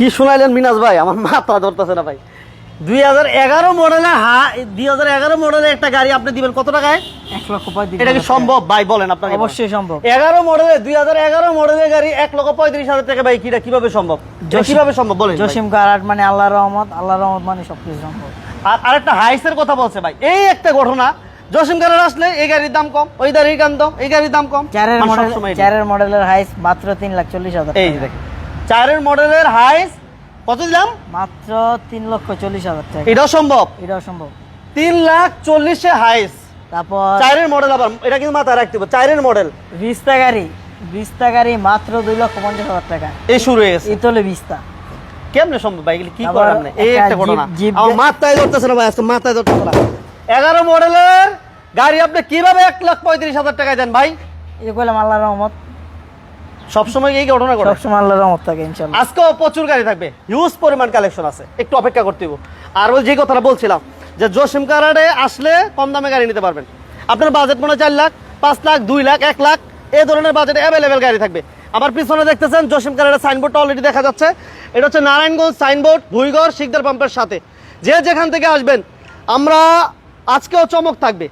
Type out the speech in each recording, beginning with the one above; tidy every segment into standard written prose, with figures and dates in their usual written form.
কি শুনাইলেন মিনাজ ভাই, আমার মাথা ধরতেছে না ভাই। 2011 মডেলের 2011 মডেলের একটা গাড়ি আপনি দিবেন কত টাকায়? 1,35,000। এটা কি সম্ভব ভাই? বলেন আপনাকে। অবশ্যই সম্ভব। 2011 মডেলের গাড়ি 1,35,000 টাকা ভাই, কিভাবে সম্ভব? কিভাবে সম্ভব বলেন? জসিম কারাট মানে আল্লাহর রহমত, আল্লাহর রহমত মানে সবকিছু সম্ভব। আর আরেকটা হাইসের কথা বলছে ভাই, এই একটা ঘটনা, জসিম কারাট আসলে এই গাড়ির দাম কম, ওই গাড়ির দাম, এই গাড়ির দাম কম। 4 মডেলের হাইস মাত্র 3,40,000। এই দেখেন 4 মডেলের হাইস কত দিলাম? মাত্র 3,40,000 টাকা। এটাও সম্ভব? এটাও সম্ভব। 3,40,000 এ হাইস। তারপর 4 মডেল, আবার এটা কিন্তু মাথায় রাখতে হবে, 4 মডেল। ভিস্তা গাড়ি মাত্র 2,50,000 টাকা। এই শুরু হয়ে গেছে ইতলে ভিস্তা। কেমনে সম্ভব ভাই? এগুলি কি করলাম না? এই একটা ঘটনা আমার মাথায় ধরতেছে না ভাই, আজকে মাথায় ধরতেছে না। 11 মডেলের গাড়ি আপনি কিভাবে 1,35,000 টাকায় দেন ভাই? এই যে কইলাম আল্লাহর রহমত, সবসময় এই ঘটনা ঘটে। সবসময় আল্লাহর রহমত থাকে ইনশাআল্লাহ। আজকেও প্রচুর গাড়ি থাকবে, হিউজ পরিমাণ কালেকশন আছে, একটু অপেক্ষা করতে হবে। আর ওই যে কথাটা বলছিলাম যে জসিম কারাটে আসলে কম দামে গাড়ি নিতে পারবেন। আপনার বাজেট মনে হয় 4 লাখ, 5 লাখ, 2 লাখ, 1 লাখ, এই ধরনের বাজেটে অ্যাভেলেবেল গাড়ি থাকবে। আমার পিছনে দেখতেছেন জসিম কারাটের সাইনবোর্ডটা অলরেডি দেখা যাচ্ছে। এটা হচ্ছে নারায়ণগঞ্জ সাইনবোর্ড, ভুইগড় শিকদার পাম্পের সাথে। যে যেখান থেকে আসবেন, আমরা আজকেও চমক থাকবে।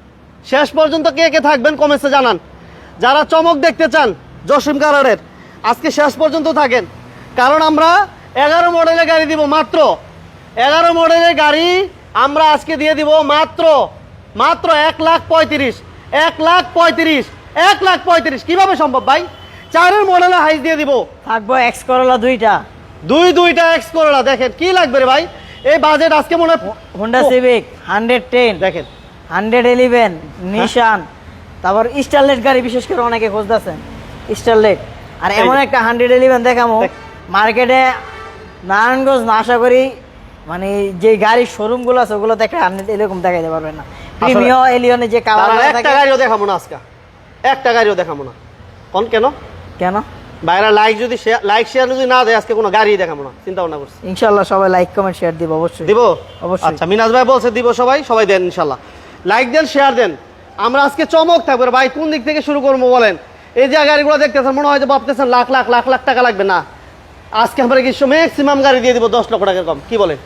শেষ পর্যন্ত কে কে থাকবেন কমেন্টসে জানান। যারা চমক দেখতে চান জসিম কারাটের, আজকে শেষ পর্যন্ত থাকেন, কারণ আমরা 11 মডেলের গাড়ি দিব মাত্র। 11 মডেলের গাড়ি আমরা আজকে দিয়ে দিব মাত্র 1,35,000। 1,35,000 কিভাবে সম্ভব ভাই? 4 মডেলের হাইস দিয়ে দিব। থাকবো এক্স করলা দুইটা এক্স করলা। দেখেন কি লাগবে রে ভাই? এই বাজেট আজকে মনে হয় হোন্ডা সিভিক 110, দেখেন 111, নিশান, তারপর স্টারলেট গাড়ি বিশেষ করে অনেকে খুঁজতেছেন স্টারলেট। আর এমন একটা 111 দেখামো মার্কেটে নারায়ণগঞ্জ না, আশা করি মানে যে গাড়ির শোরুম গুলো আছে ওগুলো দেখে এরকম দেখাইতে পারবেন না। প্রিমিয়াম এলিয়নে যে কালার একটা গাড়িও দেখাবো না আজকে, একটা গাড়িও দেখাবো না। কোন কেন ভাইরা লাইক শেয়ার যদি না দেয় আজকে কোনো গাড়ি দেখাবো না, চিন্তা ভাবনা করছি। ইনশাআল্লাহ সবাই লাইক কমেন্ট শেয়ার দিব, অবশ্যই দিব। অবশ্যই। আচ্ছা মিনাজ ভাই বলছে দিব, সবাই দেন ইনশাআল্লাহ। লাইক দেন, শেয়ার দেন। আমরা আজকে চমক থাকবে ভাই। কোন দিক থেকে শুরু করবো বলেন? এই যে গাড়িগুলো দেখতেছেন মনে হয় যে ভাবতেছেন লাখ লাখ লাখ লাখ টাকা লাগবে না। আজকে আমরা কি ম্যাক্সিমাম গাড়ি দিয়ে দিব 10 লক্ষ টাকার কম। কি বলেন?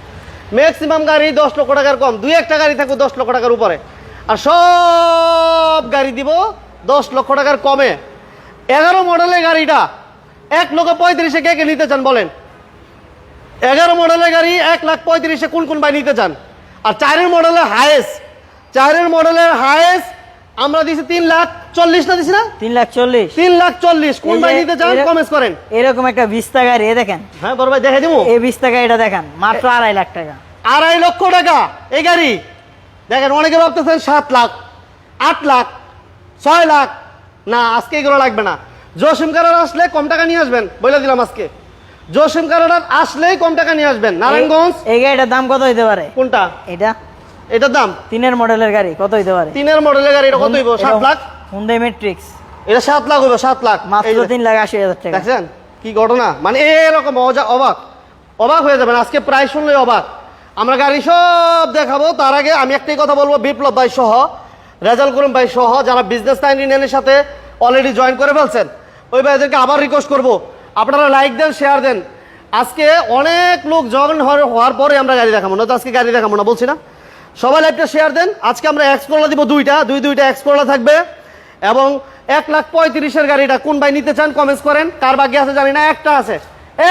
ম্যাক্সিমাম গাড়ি 10 লক্ষ টাকার কম, 2-1টা গাড়ি থাকবে 10 লক্ষ টাকার উপরে, আর সব গাড়ি দিব 10 লক্ষ টাকার কমে। 11 মডেলের গাড়িটা 1,35,000 কে কে নিতে চান বলেন? 11 মডেলের গাড়ি 1,35,000 কোন ভাই নিতে চান? আর 4 মডেলের হাইয়েস্ট আমরা দিছি 3,40,000 না, দিছি না? 3,40,000 কোন ভাই নিতে চান কমেন্টস করেন। এরকম একটা ভিস্তা গাড়ি দেখেন। হ্যাঁ বড় ভাই দেখে দিমু। এই ভিস্তা গাড়িটা দেখেন মাত্র 2.5 লাখ টাকা। 2.5 লক্ষ টাকা এই গাড়ি দেখেন। অনেকে ভাবতেছেন 7 লাখ, 8 লাখ, 6 লাখ। না, আজকে এগুলো লাগবে না। জসিম কারাট আসলে কম টাকা নিয়ে আসবেন, বলে দিলাম আজকে। জসিম কারাট আসলেই কম টাকা নিয়ে আসবেন। নারায়ণগঞ্জ এই গাড়িটার দাম কত হইতে পারে? কোনটা? এটার দাম 3 মডেলের গাড়ি কত হইতে পারে? 3 মডেলের গাড়ি এটা কত হইব? 7 লাখ। হুন্ডাই ম্যাট্রিক্স এটা 7 লাখ হইব, 7 লাখ মাত্র 3,80,000 টাকা। দেখছেন কি ঘটনা? মানে এরকম অবাক হয়ে যাবেন আজকে, প্রায় শুনলে অবাক। আমরা গাড়ি সব দেখাবো। তার আগে আমি একটাই কথা বলবো, বিপ্লব ভাই সহ, রেজাল করিম ভাই সহ যারা বিজনেস টাইম ইউনিয়নের সাথে অলরেডি জয়েন করে ফেলছেন, ওই ভাইদেরকে আবার রিকোয়েস্ট করবো, আপনারা লাইক দেন, শেয়ার দেন। আজকে অনেক লোক জয়েন হওয়ার পরে আমরা গাড়ি দেখাবো না, তো আজকে গাড়ি দেখাবো না বলছি না। সবাই লাইকটা শেয়ার দেন। আজকে আমরা এক্স করলা দিব দুইটা এক্স করলা থাকবে। এবং 1,35,000 গাড়িটা কোন ভাই নিতে চান কমেন্টস করেন। কার ভাগ্যে আছে জানি না, একটা আছে,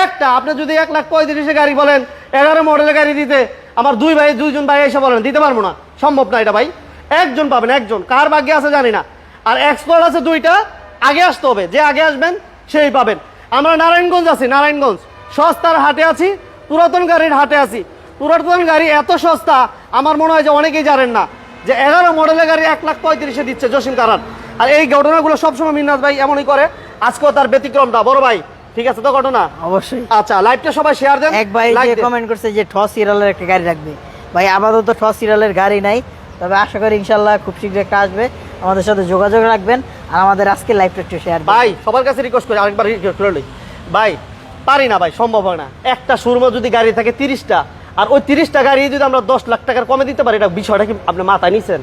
একটা। আপনি যদি 1,35,000 গাড়ি বলেন, 11 মডেলের গাড়ি দিতে, আমার দুইজন ভাই এসে বলেন দিতে পারবো না, সম্ভব না এটা ভাই। একজন পাবেন, একজন। কার ভাগ্যে আছে জানি না। আর এক্স করলা আছে 2টা, আগে আসতে হবে, যে আগে আসবেন সেই পাবেন। আমরা নারায়ণগঞ্জ আছি, নারায়ণগঞ্জ সস্তার হাটে আছি, পুরাতন গাড়ির হাটে আছি। পুরাতন গাড়ি এত সস্তা আমার মনে হয় যে অনেকেই জানেন না যে 11 মডেলের গাড়ি 1,35,000 দিচ্ছে জসিম কারাট। আর এই ঘটনাগুলো সবসময় মিন্নাজ ভাই এমনই করে, আজকেও তার ব্যতিক্রমটা। বড় ভাই ঠিক আছে তো ঘটনা? অবশ্যই। আচ্ছা লাইভটা সবাই শেয়ার দেন। এক ভাই যে কমেন্ট করছে যে ঠ সিরিয়ালের একটা গাড়ি রাখবে, ভাই আপাতত ঠ সিরিয়ালের গাড়ি নাই, তবে আশা করি ইনশাল্লাহ খুব শীঘ্র একটা আসবে। আমাদের সাথে যোগাযোগ রাখবেন। আর আমাদের আজকে লাইভটা একটু শেয়ার ভাই, সবার কাছে রিকোয়েস্ট করি, আরেকবার রিকোয়েস্ট করে লই ভাই, পারি না ভাই, সম্ভব হয় না। একটা শোরুমে যদি গাড়ি থাকে 30টা, আর ওই 30টা গাড়ি যদি আমরা 10 লাখ টাকার কমে দিতে পারি, এটা বিষয়টা কি আপনি মাথায় নিছেন?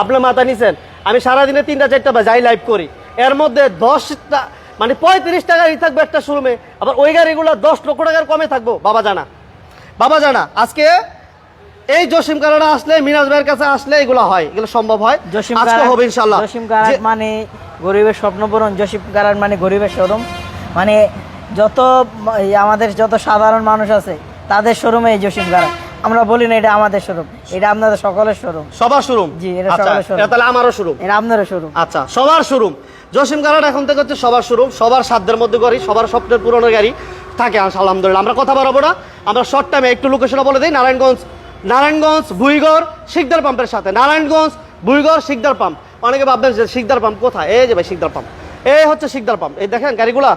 আপনার মাথায় নিছেন? আমি সারাদিনে 3টা 4টা যাই লাইভ করি, এর মধ্যে মানে 35 টাকা গাড়ি থাকবে একটা শোরুমে, আবার ওই গাড়িগুলো 10 লক্ষ টাকার কমে থাকবো। বাবা জানা আজকে এই জসিম কারাটা আসলে, মিনাজ ভাইয়ের কাছে আসলে এগুলো হয়, এগুলো সম্ভব হয়। জসিম আজকে গারাট, হবে ইনশাআল্লাহ। জসিম গারাট মানে গরিবের স্বপ্নপূরণ, জসিম গারাট মানে গরিবের শোরুম। মানে যত আমাদের যত সাধারণ মানুষ আছে তাদের শোরুমে এই জসিম গারাট। আমরা বলি না এটা আমাদের শোরুম, এটা আপনাদের সকলের শোরুম। সবার শোরুম? জি, এটা আচ্ছা, সকলের শোরুম। এটা তাহলে আমারও শোরুম। এটা আপনারও শোরুম। আচ্ছা, সবার শোরুম। জসিম কারাট এখন থেকে হচ্ছে সবার শোরুম, সবার সাধ্যের মধ্যে গাড়ি, সবার স্বপ্নের পুরনো গাড়ি থাকে আলহামদুলিল্লাহ। আমরা কথা বাড়াবো না, আমরা শর্ট টাইমে একটু লোকেশন বলে দিই। নারায়ণগঞ্জ ভুইগড় শিকদার পাম্পের সাথে। নারায়ণগঞ্জ ভুইগড় শিকদার পাম্প। অনেকে ভাববেন যে শিকদার পাম্প কোথায়? এই যে ভাই শিকদার পাম্প, এই হচ্ছে শিকদার পাম্প। এই দেখেন গাড়িগুলা,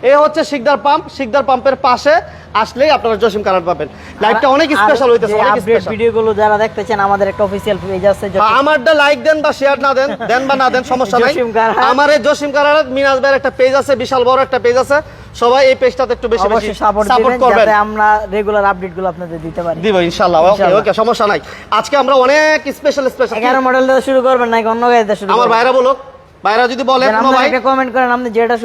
এই হচ্ছে শিকদার পাম্প। শিকদার পাম্পের পাশে আসলেই আপনারা জসিম কারাট পাবেন। লাইভটা অনেক স্পেশাল হইতেছে, অনেক আপডেট স্পেশাল। ভিডিওগুলো যারা দেখতেছেন আমাদের একটা অফিসিয়াল পেজ আছে, আমারটা লাইক দেন বা শেয়ার না দেন, দেন বা না দেন সমস্যা নাই। জসিম কারাট। আমার এই জসিম কারাট মিনাজ ভাইয়ের একটা পেজ আছে, বিশাল বড় একটা পেজ আছে। সবাই এই পেজটাতে একটু বেশি বেশি অবশ্যই সাপোর্ট সাপোর্ট দিবেন করবেন। যাতে আমরা রেগুলার আপডেটগুলো আপনাদের দিতে পারি। দিব ইনশাআল্লাহ। ওকে ইনশাআল্লাহ। ওকে, সমস্যা নাই। আজকে আমরা অনেক স্পেশাল 11 মডেল দিয়ে শুরু করবেন নাকি অন্য গাড়িতে শুরু আমার করবেন? ভাইরা বলো, ভাইরা যদি বলে কোনো ভাই একটা কমেন্ট করেন, আপনি যেটা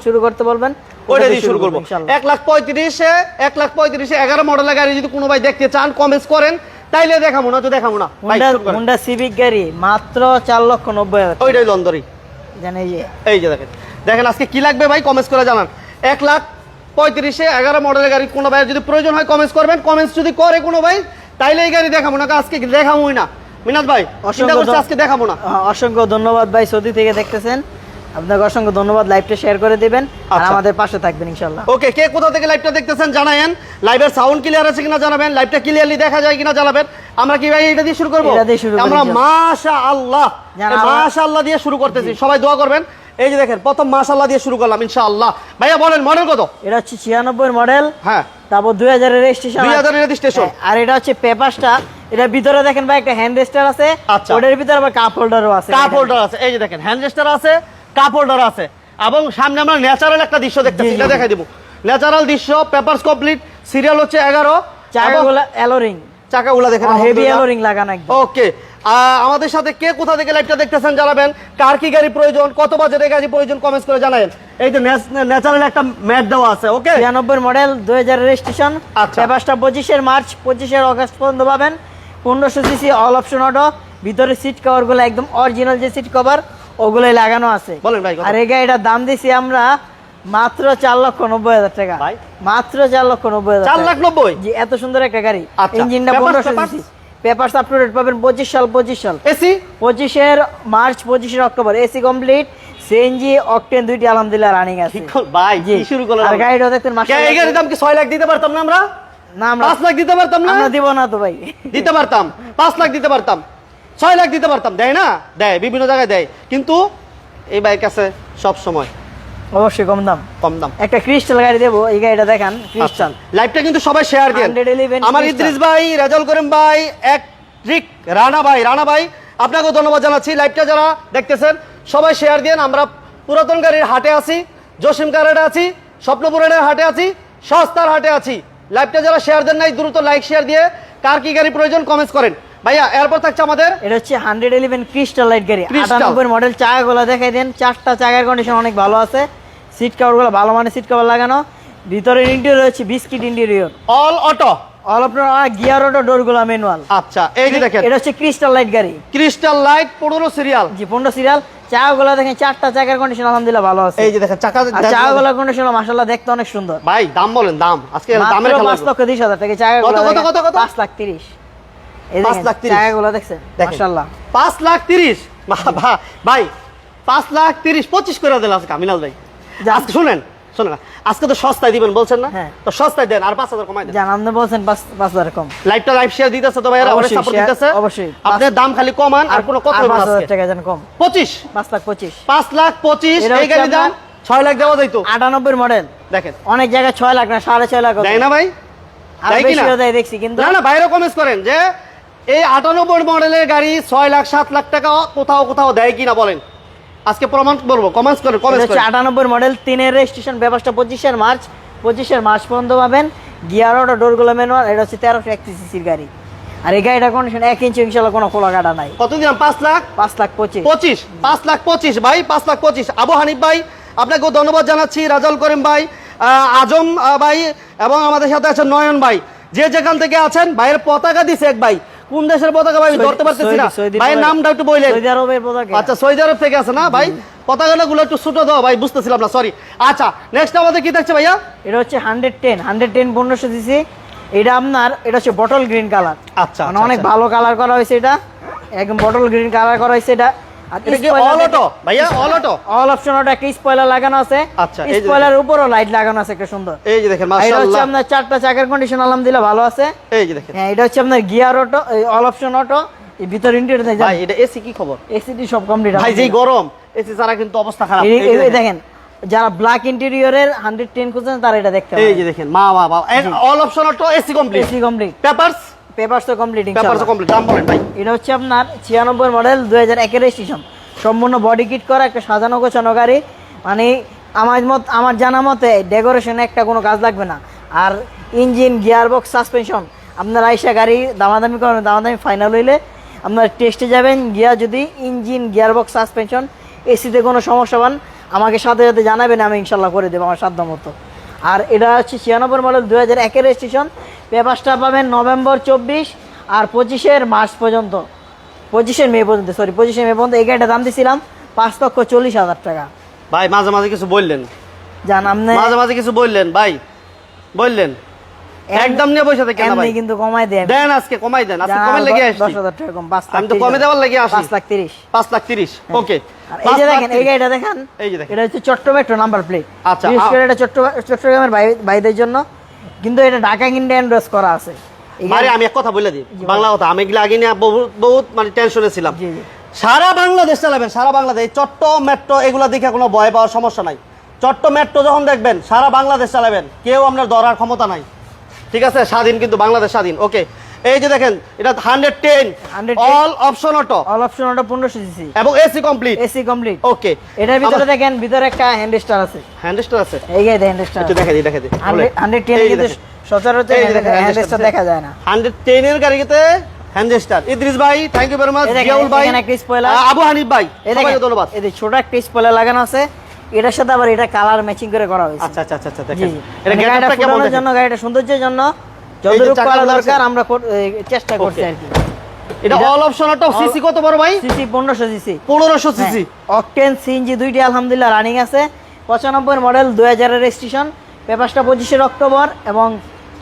শুরু করতে বলবেন ওইটা দিয়ে শুরু করবো। ইনশাআল্লাহ। 1,35,000 11 মডেলের গাড়ি যদি কোনো ভাই দেখতে চান কমেন্টস করেন, তাইলে দেখাবো না তো দেখাবো না। ভাই শুরু করেন। হোন্ডা সিভিক গাড়ি মাত্র 4,90,000। ওইটাই লন্দরি। জানেন এই যে দেখেন, দেখেন আজকে কি লাগবে ভাই কমেন্টস করে জানান। 1,35,000 11 মডেলের গাড়ি কোনো ভাইয়ের যদি প্রয়োজন হয় কমেন্টস করবেন। কমেন্টস যদি করে কোনো ভাই, তাইলে এই গাড়ি দেখাবো না, আজকে দেখাবোই না। মিনাজ ভাই চিন্তা করছি আজকে দেখাবো না। অসংখ্য ধন্যবাদ ভাই, সৌদি থেকে দেখতেছেন, আপনাকে অসংখ্য ধন্যবাদ। লাইভটা শেয়ার করে দিবেন আর আচ্ছা। আমাদের পাশে থাকবেন ইনশাআল্লাহ। ওকে, কে কোথা থেকে লাইভটা দেখতেছেন জানাবেন। লাইভের সাউন্ড ক্লিয়ার আছে কিনা জানাবেন, লাইভটা ক্লিয়ারলি দেখা যায় কিনা জানাবেন। আমরা কি ভাই এটা দিয়ে শুরু করব? এটা দিয়ে শুরু করি আমরা ইনশাআল্লাহ। মাশাআল্লাহ, মাশাআল্লাহ দিয়ে শুরু করতেছি। সবাই দোয়া করবেন। এই যে দেখেন প্রথম মাশাআল্লাহ দিয়ে শুরু করলাম ইনশাআল্লাহ। ভাইয়া বলেন মডেল কত? এটা হচ্ছে 96 মডেল, হ্যাঁ, তারপর 2000 এর রেজিস্ট্রেশন। 2000 এর রেজিস্ট্রেশন। আর এটা হচ্ছে পেপারসটা, এটা ভিতরে দেখেন ভাই একটা হ্যান্ড রেস্টার আছে, আচ্ছা। ওটার ভিতরে আবার কাপ হোল্ডারও আছে। কাপ হোল্ডার আছে, এই যে দেখেন হ্যান্ড রেস্টার আছে, কাপ হোল্ডার আছে, এবং সামনে আমরা ন্যাচারাল একটা দৃশ্য দেখতেছি, জি, জি, এটা জি। দেখাই দিব। ন্যাচারাল দৃশ্য, পেপারস কমপ্লিট, সিরিয়াল হচ্ছে 11, চাকাগুলো অ্যালোরিং, চাকাগুলো দেখেন হেভি অ্যালোরিং লাগানো একদম। ওকে, আমাদের সাথে কে কোথা থেকে লাইভটা দেখতেছেন জানাবেন। কার কি গাড়ি প্রয়োজন, কত বাজেটের গাড়ি প্রয়োজন কমেন্টস করে জানাবেন। এই যে ন্যাচারাল একটা ম্যাট দেওয়া আছে। ওকে, 96 মডেল, 2000 এর রেজিস্ট্রেশন। আচ্ছা। পেপারসটা 25 মার্চ, 25 অগস্ট পর্যন্ত পাবেন। 1500 সিসি অল অপশন অটো, ভিতরে সিট কভারগুলো একদম অরিজিনাল যে সিট কভার ওগুলোই লাগানো আছে। বলেন ভাই কত? আর এই গাড়িটার দাম দিছি আমরা মাত্র 4,90,000 টাকা। ভাই? মাত্র 4,90,000 4,90,000? জি, এত সুন্দর একটা গাড়ি। আচ্ছা। ইঞ্জিনটা papers, 1500 papers? CC. Papers up to date পাবেন 25 সাল। AC 25 March, 25 October, AC complete, CNG octane দুইটি আলহামদুলিল্লাহ রানিং আছে। ভাই জি, কি শুরু করলাম। আর গাড়িটা দেখতেন কে এই মাশাআল্লাহ। গাড়ির দাম কি 6 লাখ দিতে পারতাম না আমরা? না, আমরা 5 লাখ দিতে পারতাম না? আমরা দিব না তো ভাই। দিতে পারতাম, 5 লাখ দিতে পারতাম, 6 লাখ দিতে পারতাম। দেয় না? দেয়, বিভিন্ন জায়গায় দেয়, কিন্তু এই বাইক আছে সব সময় অবশ্যই কম দাম। কম দাম। একটা ক্রিস্টাল গাড়ি দেবো, এই গাড়িটা দেখান ক্রিস্টাল। লাইভটা কিন্তু সবাই শেয়ার দেন। 111 আমার crystal। ইদ্রিস ভাই, রেজাউল করিম ভাই, এক ট্রিক রানা ভাই আপনাকেও ধন্যবাদ জানাচ্ছি। লাইভটা যারা দেখতেছেন সবাই শেয়ার দেন। আমরা পুরাতন গাড়ির হাটে আছি, জসিম কারাটে আছি, স্বপ্নপুরাণের হাটে আছি, সস্তার হাটে আছি। লাইভটা যারা শেয়ার দেন নাই দ্রুত লাইক শেয়ার দিয়ে কার কি গাড়ি প্রয়োজন কমেন্টস করেন। ভাইয়া এরপর থাকছে আমাদের এটা হচ্ছে 111 ক্রিস্টাল লাইট গাড়ি, Crystal। 98 মডেল। চাকাগুলো দেখাই দেন, চারটা চাকার কন্ডিশন অনেক ভালো আছে। সিট কভারগুলো ভালো মানের সিট কভার লাগানো। ভিতরে ইন্টেরিয়র হচ্ছে biscuit interior, all auto, all আপনার গিয়ার অটো, ডোরগুলো ম্যানুয়াল। আচ্ছা এই যে দেখেন এটা হচ্ছে ক্রিস্টাল লাইট গাড়ি। Crystal light 15 serial. জি, 15 সিরিয়াল। চাকাগুলো দেখেন, চারটা চাকার কন্ডিশন আলহামদুলিল্লাহ ভালো আছে। এই যে দেখেন চাকা, আর চাকাগুলোর কন্ডিশন মাশাআল্লাহ দেখতে অনেক সুন্দর। ভাই দাম বলেন, দাম আজকে দামের খেলা। 5,30,000 টাকা চাকাগুলো। কত? 5,30,000। এই 5,30,000 চাকাগুলো দেখছেন মাশাআল্লাহ। 5,30,000 ভাই 5,30,000 25 করে দিল আজকে মিনাল ভাই। যান। আজকে শুনেন আজকে তো সস্তায় দিবেন বলছেন না? হ্যাঁ। তো সস্তায় দেন, আর 5,000 কমাই দেন। জান, আপনি বলছেন 5,000 কম। লাইভ শেয়ার দিতেছে তো ভাইরা, অনেক অবশ্যই সাপোর্ট share, দিতেছে। অবশ্যই। আপনার দাম খালি কমান, আর কোনো কথা হবে না 5,000 আজকে। টাকা জান কম। 25 5,25,000। 5,25,000 এটা এই হচ্ছে গাড়ির দাম 6 লাখ দেওয়া যাইতো। 98 মডেল, দেখেন অনেক জায়গায় 6 লাখ না 6.5 লাখ দেয় না ভাই? আর দেয় কিনা? বেশিও দেয় দেখছি, কিন্তু না বাইরে কমেন্টস করেন যে এই 98 মডেলের গাড়ি 6 লাখ 7 লাখ টাকা কোথাও দেয় কিনা বলেন। আজকে প্রমাণ করবো, কমেন্টস করেন, এটা কমেন্টস হচ্ছে করেন। 98 মডেল, 3 এর রেজিস্ট্রেশন, ব্যবস্থা 25 মার্চ পর্যন্ত পাবেন। গিয়ার অটো, ডোরগুলো ম্যানুয়াল। এটা হচ্ছে 1331 সিসির গাড়ি। আর এই গাড়িটা কন্ডিশন 1 ইঞ্চি ইনশাআল্লাহ কোনো খোলা কাটা নাই। কত দিলাম? 5,25,000 5,25,000। 5,25,000 ভাই, 5,25,000। আবু হানিফ ভাই আপনাকেও ধন্যবাদ জানাচ্ছি রাজাউল করিম ভাই, আজম ভাই এবং আমাদের সাথে আছেন নয়ন ভাই। যে যেখান থেকে আছেন, ভাইয়ের পতাকা দিছে এক ভাই। কোন দেশের পতাকা ভাই ধরতে পারতেছি না, ভাইয়ের নামটা একটু বললেন। সৌদি আরবের পতাকা। আচ্ছা, সৌদি আরব থেকে আছে না ভাই? পতাকাটা গুলো একটু ছোট দাও ভাই, বুঝতেছিলাম না, সরি। আচ্ছা, নেক্সট আমাদের কি থাকছে ভাইয়া? এটা হচ্ছে 110 1500 সিসি। এটা আপনার এটা হচ্ছে বটল গ্রিন কালার। আচ্ছা, মানে অনেক ভালো কালার করা হয়েছে, এটা একদম বটল গ্রিন কালার করা হয়েছে এটা। আর এটা কি অল অটো ভাইয়া? All auto, all option auto, একটা স্পয়লার লাগানো আছে। আচ্ছা, এই যে স্পয়লারের উপরও লাইট লাগানো আছে, একটা সুন্দর। এই যে দেখেন এটা হচ্ছে মাশাআল্লাহ, আপনার চারটা চাকার কন্ডিশন আলহামদুলিল্লাহ ভালো আছে। এই যে দেখেন হ্যাঁ, এটা হচ্ছে আপনার gear auto, all option auto. এই ভিতর ইন্টেরিয়র দেখেন ভাই, এটা এসি কি খবর এসিডি সব কমপ্লিট ভাই? যেই গরম, এসি ছাড়া কিন্তু অবস্থা খারাপ। এই দেখেন, যারা ব্ল্যাক ইন্টেরিয়রের 110 খুঁজছেন তারা এটা দেখতে এই পারেন। যে দেখেন মা বাবা, all option auto, AC complete, AC complete, papers papers তো কমপ্লিট পেপারস ইনশাআল্লাহ। কমপ্লিট। দাম বলেন ভাই। এটা হচ্ছে আপনার 96 মডেল 2001 এর রেজিস্ট্রেশন, সম্পূর্ণ বডি কিট করা একটা সাজানো গোছানো গাড়ি। মানে আমার জানা মতে ডেকোরেশনে একটা কোনো কাজ লাগবে না। আর ইঞ্জিন, গিয়ার বক্স, সাসপেনশন আপনার আইসা গাড়ি দামাদামি করেন, দামাদামি ফাইনাল হইলে আপনার টেস্টে যাবেন গিয়া, যদি ইঞ্জিন, গিয়ার বক্স, সাসপেনশন, এসিতে কোনো সমস্যা পান আমাকে সাথে সাথে জানাবেন, আমি ইনশাল্লাহ করে দেবো আমার সাধ্য মতো। আর এটা হচ্ছে 96 মডেল 2001 এর রেজিস্ট্রেশন। পেপারসটা পাবেন নভেম্বর 24 আর 25 মার্চ পর্যন্ত, 25 মে পর্যন্ত, সরি 25 মে পর্যন্ত। এই গাড়িটার দাম দিয়েছিলাম 5,40,000 টাকা। ভাই মাঝে মাঝে কিছু বললেন, জান আপনি মাঝে মাঝে কিছু বললেন ভাই, বললেন একদম নিয়ে বসে থেকে না ভাই, এমনি কিন্তু কমাই দেন। দেন আজকে কমাই দেন, আজকে কমে লেগে আসছি। 10,000 টাকা কম, 5 লাখ। আমি তো কমে দেওয়ার লাগি আসি। 5,30,000। 5,30,000 ওকে। আর এই যে দেখেন, এই গাড়িটা দেখেন, এই যে দেখেন, এটা হচ্ছে চট্টগ্রাম মেট্রো নাম্বার প্লেট। আচ্ছা, বিশেষ করে এটা চট্টগ্রামের ভাইদের জন্য, কিন্তু এটা ঢাকা ইন্ডিয়ান ড্রেস করা আছে। এই ভাই আমি এক কথা বলে দিই, বাংলা কথা। আমি এগুলো আগে নিয়ে বহুত মানে টেনশনে ছিলাম। জি জি, সারা বাংলাদেশ চালাবেন, সারা বাংলাদেশ। চট্ট মেট্রো এগুলো দেখে কোনো ভয় পাওয়ার সমস্যা নাই। চট্ট মেট্রো যখন দেখবেন, সারা বাংলাদেশ চালাবেন, কেউ আপনার ধরার ক্ষমতা নাই। ঠিক আছে, স্বাধীন কিন্তু বাংলাদেশ স্বাধীন। ওকে, এই যে দেখেন, এটা 110 all option auto, all option auto 1500 CC এবং AC complete. AC complete. Okay, এটার ভিতরে দেখেন, ভিতরে একটা হ্যান্ড স্টার আছে। হ্যান্ড স্টার আছে, এই গাড়িতে হ্যান্ড স্টার একটু দেখা দিই, দেখা দিই। 110 এর কিন্তু সচরাচর হ্যান্ড স্টার দেখা যায় না। 110 এর গাড়িতে হ্যান্ড স্টার। ইদ্রিস ভাই thank you very much. Ziaul ভাই, এখানে একটা স্পয়লার। আবু হানিফ ভাই, সবাইকে ধন্যবাদ। এই যে ছোট একটা স্পয়লার লাগানো আছে, এটার সাথে আবার এটা কালার ম্যাচিং করে করা হয়েছে। আচ্ছা আচ্ছা আচ্ছা, জি দেখেন জি, এটা গাড়িটা গেটআপটা কেমন ফুটানোর দেখেন। জন্য, গাড়িটা সৌন্দর্যের জন্য এই যে যতটুকু করা চাকাগুলো দরকার আছে। আমরা চেষ্টা করছি আর কি। এটা অল অপশন অটো, সিসি কত বড় ভাই? CC 1500 CC, 1500 CC. Octane CNG দুইটি আলহামদুলিল্লাহ রানিং আছে। 95 মডেল 2000 এর রেজিস্ট্রেশন। পেপারসটা 25 অক্টোবর এবং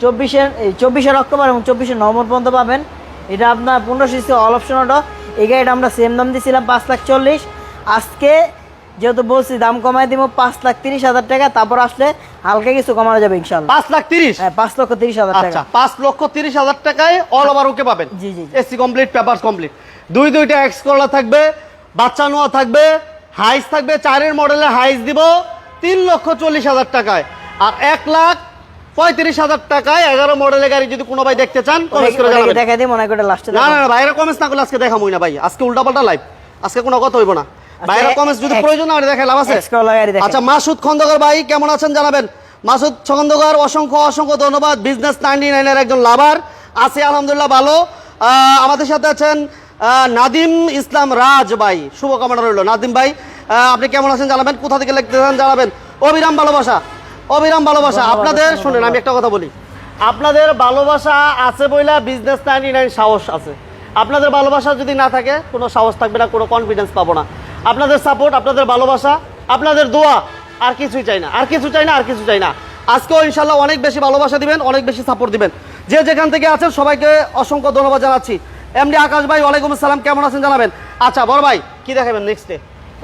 24 অক্টোবর এবং 24 নভেম্বর পর্যন্ত পাবেন। এটা আপনার 1500 সিসি অল অপশন অটো। এই গাড়িটা আমরা সেম দাম দিয়েছিলাম 5,40,000। আজকে যেহেতু বলছি দাম কমাই দিব 5,30,000 টাকা, তারপর আসলে হালকা কিছু কমানো যাবে ইনশাআল্লাহ। 5,30,000, হ্যাঁ 5,30,000 টাকা। আচ্ছা 5,30,000 টাকায় অল ওভার ওকে পাবেন। জি জি জি। এসি কমপ্লিট, পেপারস কমপ্লিট, দুইটা এক্স করলা থাকবে, বাচ্চা নোয়া থাকবে, হাইস থাকবে। 4 মডেলের হাইস দিব 3,40,000 টাকায়। আর 1,35,000 টাকায় 11 মডেলের গাড়ি যদি কোনো ভাই দেখতে চান কমেন্ট করে জানাবেন। দেখা দিই মনে করে লাস্টে। না না না, বাইরে কমেন্টস না করলে আজকে দেখামই না ভাই, আজকে উল্টাপাল্টা লাইভ, আজকে কোনো কথা হইব না। বাইরে কমেন্টস যদি প্রয়োজন হয় দেখাই লাভ আছে। আচ্ছা, মাসুদ খন্দকার ভাই কেমন আছেন জানাবেন। মাসুদ খন্দকার অসংখ্য অসংখ্য ধন্যবাদ। বিজনেস 99 এর একজন লাভার আছে, আলহামদুলিল্লাহ ভালো। আমাদের সাথে আছেন নাদিম ইসলাম রাজ ভাই, শুভকামনা রইল। নাদিম ভাই আপনি কেমন আছেন জানাবেন, কোথা থেকে লিখতেছেন জানাবেন। অবিরাম ভালোবাসা, অবিরাম ভালোবাসা আপনাদের। শুনেন আমি একটা কথা বলি, আপনাদের ভালোবাসা আছে বইলা বিজনেস 99 সাহস আছে। আপনাদের ভালোবাসা যদি না থাকে কোনো সাহস থাকবে না, কোনো কনফিডেন্স পাবো না। আপনাদের সাপোর্ট, আপনাদের ভালোবাসা, আপনাদের দোয়া, আর কিছুই চাই না, আর কিছু চাই না, আর কিছু চাই না। আজকেও ইনশাল্লাহ অনেক বেশি ভালোবাসা দিবেন, অনেক বেশি সাপোর্ট দিবেন। যে যেখান থেকে আছেন সবাইকে অসংখ্য ধন্যবাদ জানাচ্ছি। এমডি আকাশ ভাই ওয়ালাইকুম আসসালাম, কেমন আছেন জানাবেন। আচ্ছা বড় ভাই কি দেখাবেন নেক্সটে?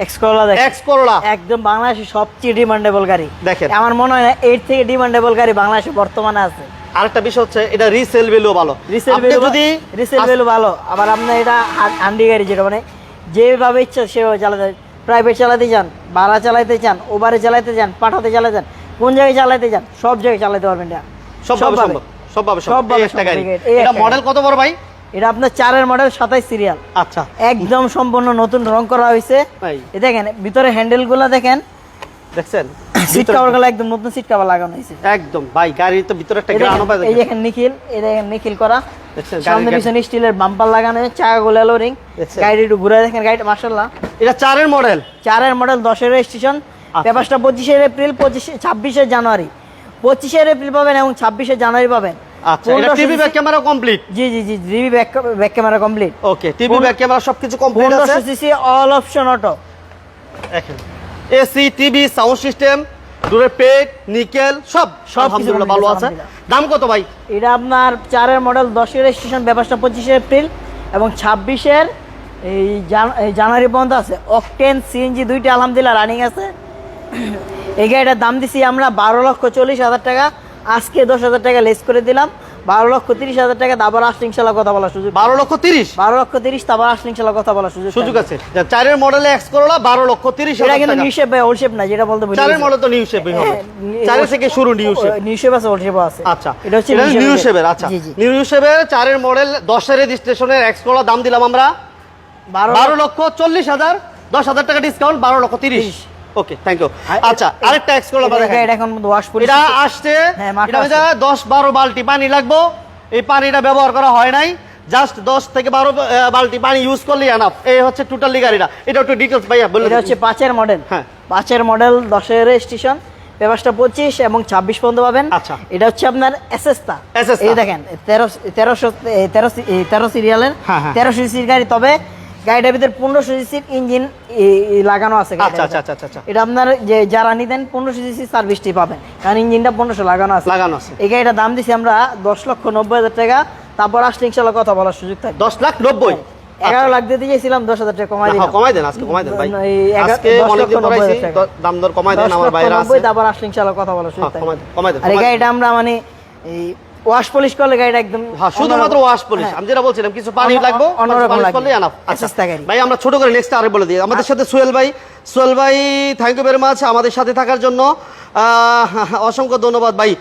এক্স করলা দেখেন, এক্স করলা একদম বাংলাদেশের সবচেয়ে ডিমান্ডেবল গাড়ি। দেখেন, আমার মনে হয় না এর থেকে ডিমান্ডেবল গাড়ি বাংলাদেশে বর্তমানে আছে। আরেকটা বিষয় হচ্ছে এটা রিসেল ভ্যালু ভালো। রিসেল ভ্যালু ভালো। আবার আপনার এটা হান্ডি গাড়ি, যেটা মানে যেভাবে ইচ্ছা সেভাবে চালাতে, প্রাইভেট চালাতে চান, ভাড়া চালাতে চান, ওভারে চালাতে চান, পাঠাতে চালাতে চান, কোন জায়গায় চালাতে চান সব জায়গায় চালাতে পারবেন। এটা সবভাবে সম্ভব, সবভাবে সম্ভব। এই একটা গাড়ি, এটা মডেল কত বড় ভাই? এটা আপনার 4 মডেল 27 সিরিয়াল। আচ্ছা, একদম সম্পূর্ণ নতুন রং করা হয়েছে। এই দেখেন ভিতরে হ্যান্ডেল গুলা দেখেন, দেখছেন সিট কভার গুলো একদম নতুন সিট কভার লাগানো হয়েছে একদম। ভাই গাড়ির তো ভিতরে একটা গ্রানো পায়। এই দেখেন নিখিল, এই দেখেন নিখিল করা, দেখছেন সামনে পিছনে স্টিলের বাম্পার লাগানো, চাকাগুলো অ্যালোরিং। গাড়ি একটু ঘুরে দেখেন, গাড়িটা মাশাআল্লাহ। এটা 4 মডেল, 4 মডেল 10 রেজিস্ট্রেশন। পেপারসটা 25 এপ্রিল 26 জানুয়ারি, 25 এপ্রিল পাবেন এবং 26 জানুয়ারি পাবেন। আচ্ছা, এটা টিভি ব্যাক ক্যামেরা কমপ্লিট। জি জি জি, টিভি ব্যাক ক্যামেরা কমপ্লিট। ওকে, টিভি ব্যাক ক্যামেরা সবকিছু কমপ্লিট আছে। 1500 সিসি অল অপশন অটো। দেখেন এসি, টিভি, সাউন্ড সিস্টেম, দূরের পেট, নিকেল সব কিছু ভালো আছে। দাম কত ভাই? এটা আপনার 4-এর মডেল, 10-এর রেজিস্ট্রেশন, পেপারসটা 25 এপ্রিল এবং 26-এর এই জানুয়ারি পর্যন্ত আছে। অকটেন সিএনজি দুইটা আলহামদুলিল্লাহ রানিং আছে। এই গাড়িটার দাম দিছি আমরা 12,40,000 টাকা। আজকে 10,000 টাকা লেস করে দিলাম, 12,30,000 টাকা। তারপর আসলে ইনশাল্লাহ কথা বলার সুযোগ। 12,30,000? 12,30,000, তারপর আসলে ইনশাল্লাহ কথা বলার সুযোগ আছে। 4-এর মডেলে এক্স করোলা 12,30,000 এটা কিন্তু নিউ শেপ ভাই, ওল্ড শেপ না, যেটা বলতে বলি। 4-এর মডেল তো নিউ শেপই হবে। 4 থেকে শুরু নিউ শেপ। নিউ শেপ আছে, ওল্ড শেপ আছে। আচ্ছা, এটা হচ্ছে নিউ শেপের। আচ্ছা, নিউ শেপের 4-এর মডেল 10-এর রেজিস্ট্রেশনের এক্স করোলা দাম দিলাম আমরা 12,40,000, 10,000 টাকা ডিসকাউন্ট 12,30,000। Okay, thank you. আচ্ছা, আরেকটা এক্স করোলা দেখেন। এটা এখন ওয়াশ পলিশ এটা আসছে, এটা 10-12 বালতি পানি লাগবে। এই পানিটা ব্যবহার করা হয় নাই, জাস্ট 10 থেকে 12 বালতি পানি ইউজ করলেই এনাফ। এই হচ্ছে টোটালি গাড়িটা। এটা একটু ডিটেইলস ভাইয়া বলুন। এটা হচ্ছে 5-এর মডেল। হ্যাঁ, 5-এর মডেল, 10-এর রেজিস্ট্রেশন, পেপারসটা 25 এবং 26 পর্যন্ত পাবেন। আচ্ছা, এটা হচ্ছে আপনার এসএসটা। এই দেখেন 13 সিরিয়ালের 1300 সিসির গাড়ি, তবে গাড়িটার ভিতরে 1500 সিসির ইঞ্জিন লাগানো আছে। আচ্ছা আচ্ছা আচ্ছা আচ্ছা, এটা আপনার যে যারা নিতেন 1500 সিসি সার্ভিসটি পাবেন, কারণ ইঞ্জিনটা 1500 লাগানো আছে। এই গাড়িটার দাম দিছি আমরা 10,90,000 টাকা। তারপর আসলে ইনশাআল্লাহ কথা বলার সুযোগ থাকবে। 10,90,000? 11 লাখ দিতে চাইছিলাম, 10,000 টাকা কমাই দিলাম। কমাই দেন, আজকে কমাই দেন ভাই। আজকে অনেক দিন পর আইছি, দাম দর কমাই দেন আমার ভাইরা আছে। তারপর আসলে ইনশাআল্লাহ কথা বলার সুযোগ থাকবে। কমাই দেন। আর এই গাড়িটা আমরা মানে এই ওয়াশ পলিশ করলে গাড়িটা একদম শুধুমাত্র ওয়াশ পলিশ, আমি যেটা বলছিলাম কিছু পানি লাগবে, পলিশ করলে এনাফ। আচ্ছা ভাই, আমরা ছোট করে নেক্সট আরে বলে দিই। আমাদের সাথে সোহেল ভাই, থ্যাংক ইউ ভেরি মাচ আমাদের সাথে থাকার জন্য। অসংখ্য ধন্যবাদ ভাই।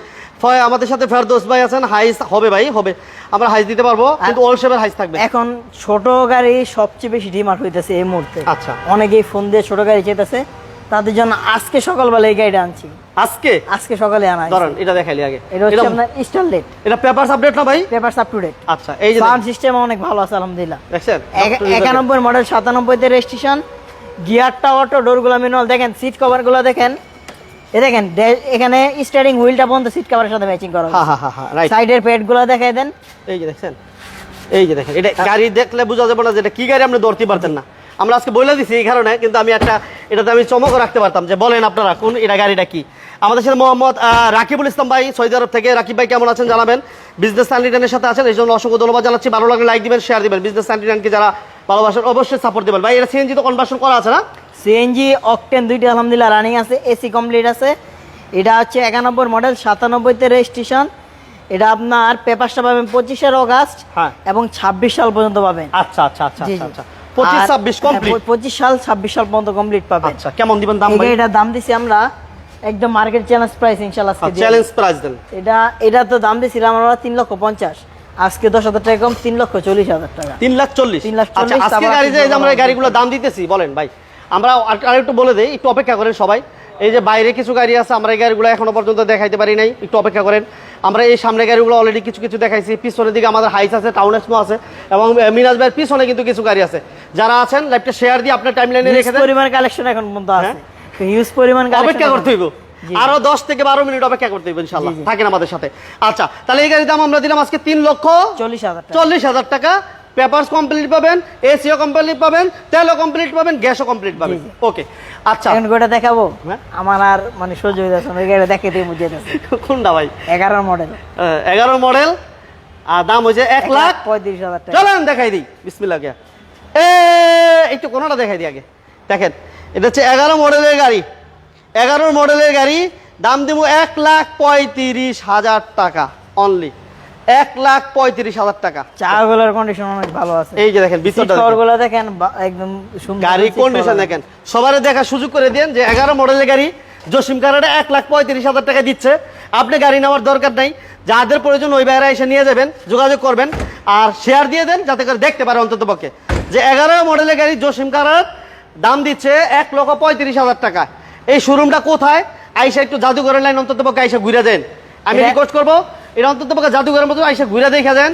আমাদের সাথে ফেরদৌস ভাই আছেন। হাইস হবে ভাই, হবে, আমরা হাইস দিতে পারবো, কিন্তু ওল্ড শেপের হাইস থাকবে। এখন ছোট গাড়ি সবচেয়ে বেশি ডিমান্ড হইতেছে এই মুহূর্তে। আচ্ছা, অনেকেই ফোন দিয়ে ছোট গাড়ি চাইতেছে, তাদের জন্য আজকে সকালবেলা এই গাড়িটা আনছি। আজকে সকালে আনা। ধরেন এটা দেখাইলি আগে। এটা হচ্ছে আপনার স্টারলেট। এটা পেপারস আপডেট না ভাই? Papers up to date. আচ্ছা, এই যে সাউন্ড সিস্টেম অনেক ভালো আছে আলহামদুলিল্লাহ। দেখছেন 91 মডেল, 97 তে রেজিস্ট্রেশন, গিয়ারটা অটো, ডোরগুলো ম্যানুয়াল। দেখেন সিট কভারগুলো দেখেন, এই দেখেন এখানে স্টিয়ারিং হুইলটা পর্যন্ত সিট কভারের সাথে ম্যাচিং করা। হ্যাঁ হ্যাঁ হ্যাঁ, রাইট। সাইডের পেডগুলো দেখাই দেন। এই যে দেখছেন, এই যে দেখেন, এটা গাড়ি দেখলে বোঝা যাবে না যে এটা কি গাড়ি, আপনি ধরতে পারতেন না। আমরা আজকে বলে দিছি এই কারণে, কিন্তু আমি এটাতে আমি চমক রাখতে পারতাম যে বলেন আপনারা কোন এটা গাড়িটা কি। আমাদের সাথে মোহাম্মদ রাকিবুল ইসলাম ভাই সৌদি আরব থেকে। রাকিব ভাই কেমন আছেন জানাবেন। বিজনেস স্যান্ডিটানের সাথে আছেন, এই জন্য অসংখ্য ধন্যবাদ জানাচ্ছি। ভালো লাগলে লাইক দিবেন, শেয়ার দিবেন। বিজনেস স্যান্ডিটানকে যারা ভালোবাসেন অবশ্যই সাপোর্ট দিবেন ভাই। এটা সিএনজি তো কনভার্সন করা আছে না? সিএনজি অকটেন দুইটা আলহামদুলিল্লাহ রানিং আছে, এসি কমপ্লিট আছে। এটা হচ্ছে 91 মডেল, 97 তে রেজিস্ট্রেশন। এটা আপনার পেপারসটা পাবেন 25 অগাস্ট এবং 26 সাল পর্যন্ত পাবেন। আচ্ছা আচ্ছা আচ্ছা আচ্ছা, 25-26 কমপ্লিট, 25 সাল 26 সাল পর্যন্ত কমপ্লিট পাবেন। আচ্ছা, কেমন দিবেন দাম ভাই? এটা দাম দিছি আমরা একদম মার্কেট চ্যালেঞ্জ প্রাইস ইনশাআল্লাহ। চ্যালেঞ্জ প্রাইস দেন। এটা তো দাম দিছিলাম আমরা 3,50,000, আজকে 10,000 টাকা কম, 3,40,000 টাকা। 3,40,000। আচ্ছা, আজকে গাড়ি যে আমরা গাড়িগুলো দাম দিতেছি বলেন ভাই, আমরা আরেকটু বলে দেই, একটু অপেক্ষা করেন সবাই। এই যে বাইরে কিছু গাড়ি আছে, আমরা এই গাড়িগুলো এখনো পর্যন্ত দেখাইতে পারি নাই, একটু অপেক্ষা করেন। আমরা এই সামনে গাড়িগুলো অলরেডি কিছু কিছু দেখাইছি। পিছনের দিকে আমাদের হাইস আছে, টাউন এক্সপো আছে, এবং মিরাজ ভাইয়ের পিছনে কিন্তু কিছু গাড়ি আছে। যারা আছেন লাইভটা শেয়ার দিয়ে আপনার টাইমলাইনে রেখে দেন। পরিমাণ কালেকশন এখন পর্যন্ত আছে, হিউজ পরিমাণ কালেকশন। অপেক্ষা করতে হইব, আরো 10 থেকে 12 মিনিট অপেক্ষা করতে হইব ইনশাআল্লাহ। থাকেন আমাদের সাথে। আচ্ছা, তাহলে এই গাড়ির দাম আমরা দিলাম আজকে 3,40,000 টাকা। পেপারস কমপ্লিট পাবেন, এসিও কমপ্লিট পাবেন, তেলও কমপ্লিট পাবেন, গ্যাসও কমপ্লিট পাবেন। ওকে, আচ্ছা, এখন গোটা দেখাবো। আমার আর মানে সহ্য হয়ে যাচ্ছে না, এই গাড়ি দেখাতে মুজে যাচ্ছে। কোনটা ভাই? 11 মডেল। 11 মডেল, আর দাম হইছে 1,35,000 টাকা। চলেন দেখাই দিই, বিসমিল্লাহ। একটু কোনটা দেখাই দিই আগে। দেখেন, এটা হচ্ছে 11 মডেলের গাড়ি। 11 মডেলের গাড়ি, দাম দিব 1,35,000 টাকা অনলি। 1,35,000 টাকা। চাকাগুলোর কন্ডিশন অনেক ভালো আছে। এই যে দেখেন ভিতরটা, সিটগুলো দেখেন একদম সুন্দর। গাড়ি কন্ডিশন দেখেন, সবারে দেখার সুযোগ করে দেন যে 11 মডেলের গাড়ি জসিম কারাটা 1,35,000 টাকা দিচ্ছে। আপনি গাড়ি নেওয়ার দরকার নাই, যাদের প্রয়োজন ওই বাইরে এসে নিয়ে যাবেন, যোগাযোগ করবেন, আর শেয়ার দিয়ে দেন যাতে করে দেখতে পারে অন্তত পক্ষে যে 11 মডেলের গাড়ি জসিম কারার দাম দিচ্ছে 1,35,000 টাকা। এই শোরুমটা কোথায়? আইসা একটু জাদুঘরের লাইন অন্তত পক্ষে আইসা ঘুরে দেন। আমি রিকোয়েস্ট করবো, এটা অন্তত পক্ষে জাদুঘরের মতো আইসা ঘুরে দেখা যান।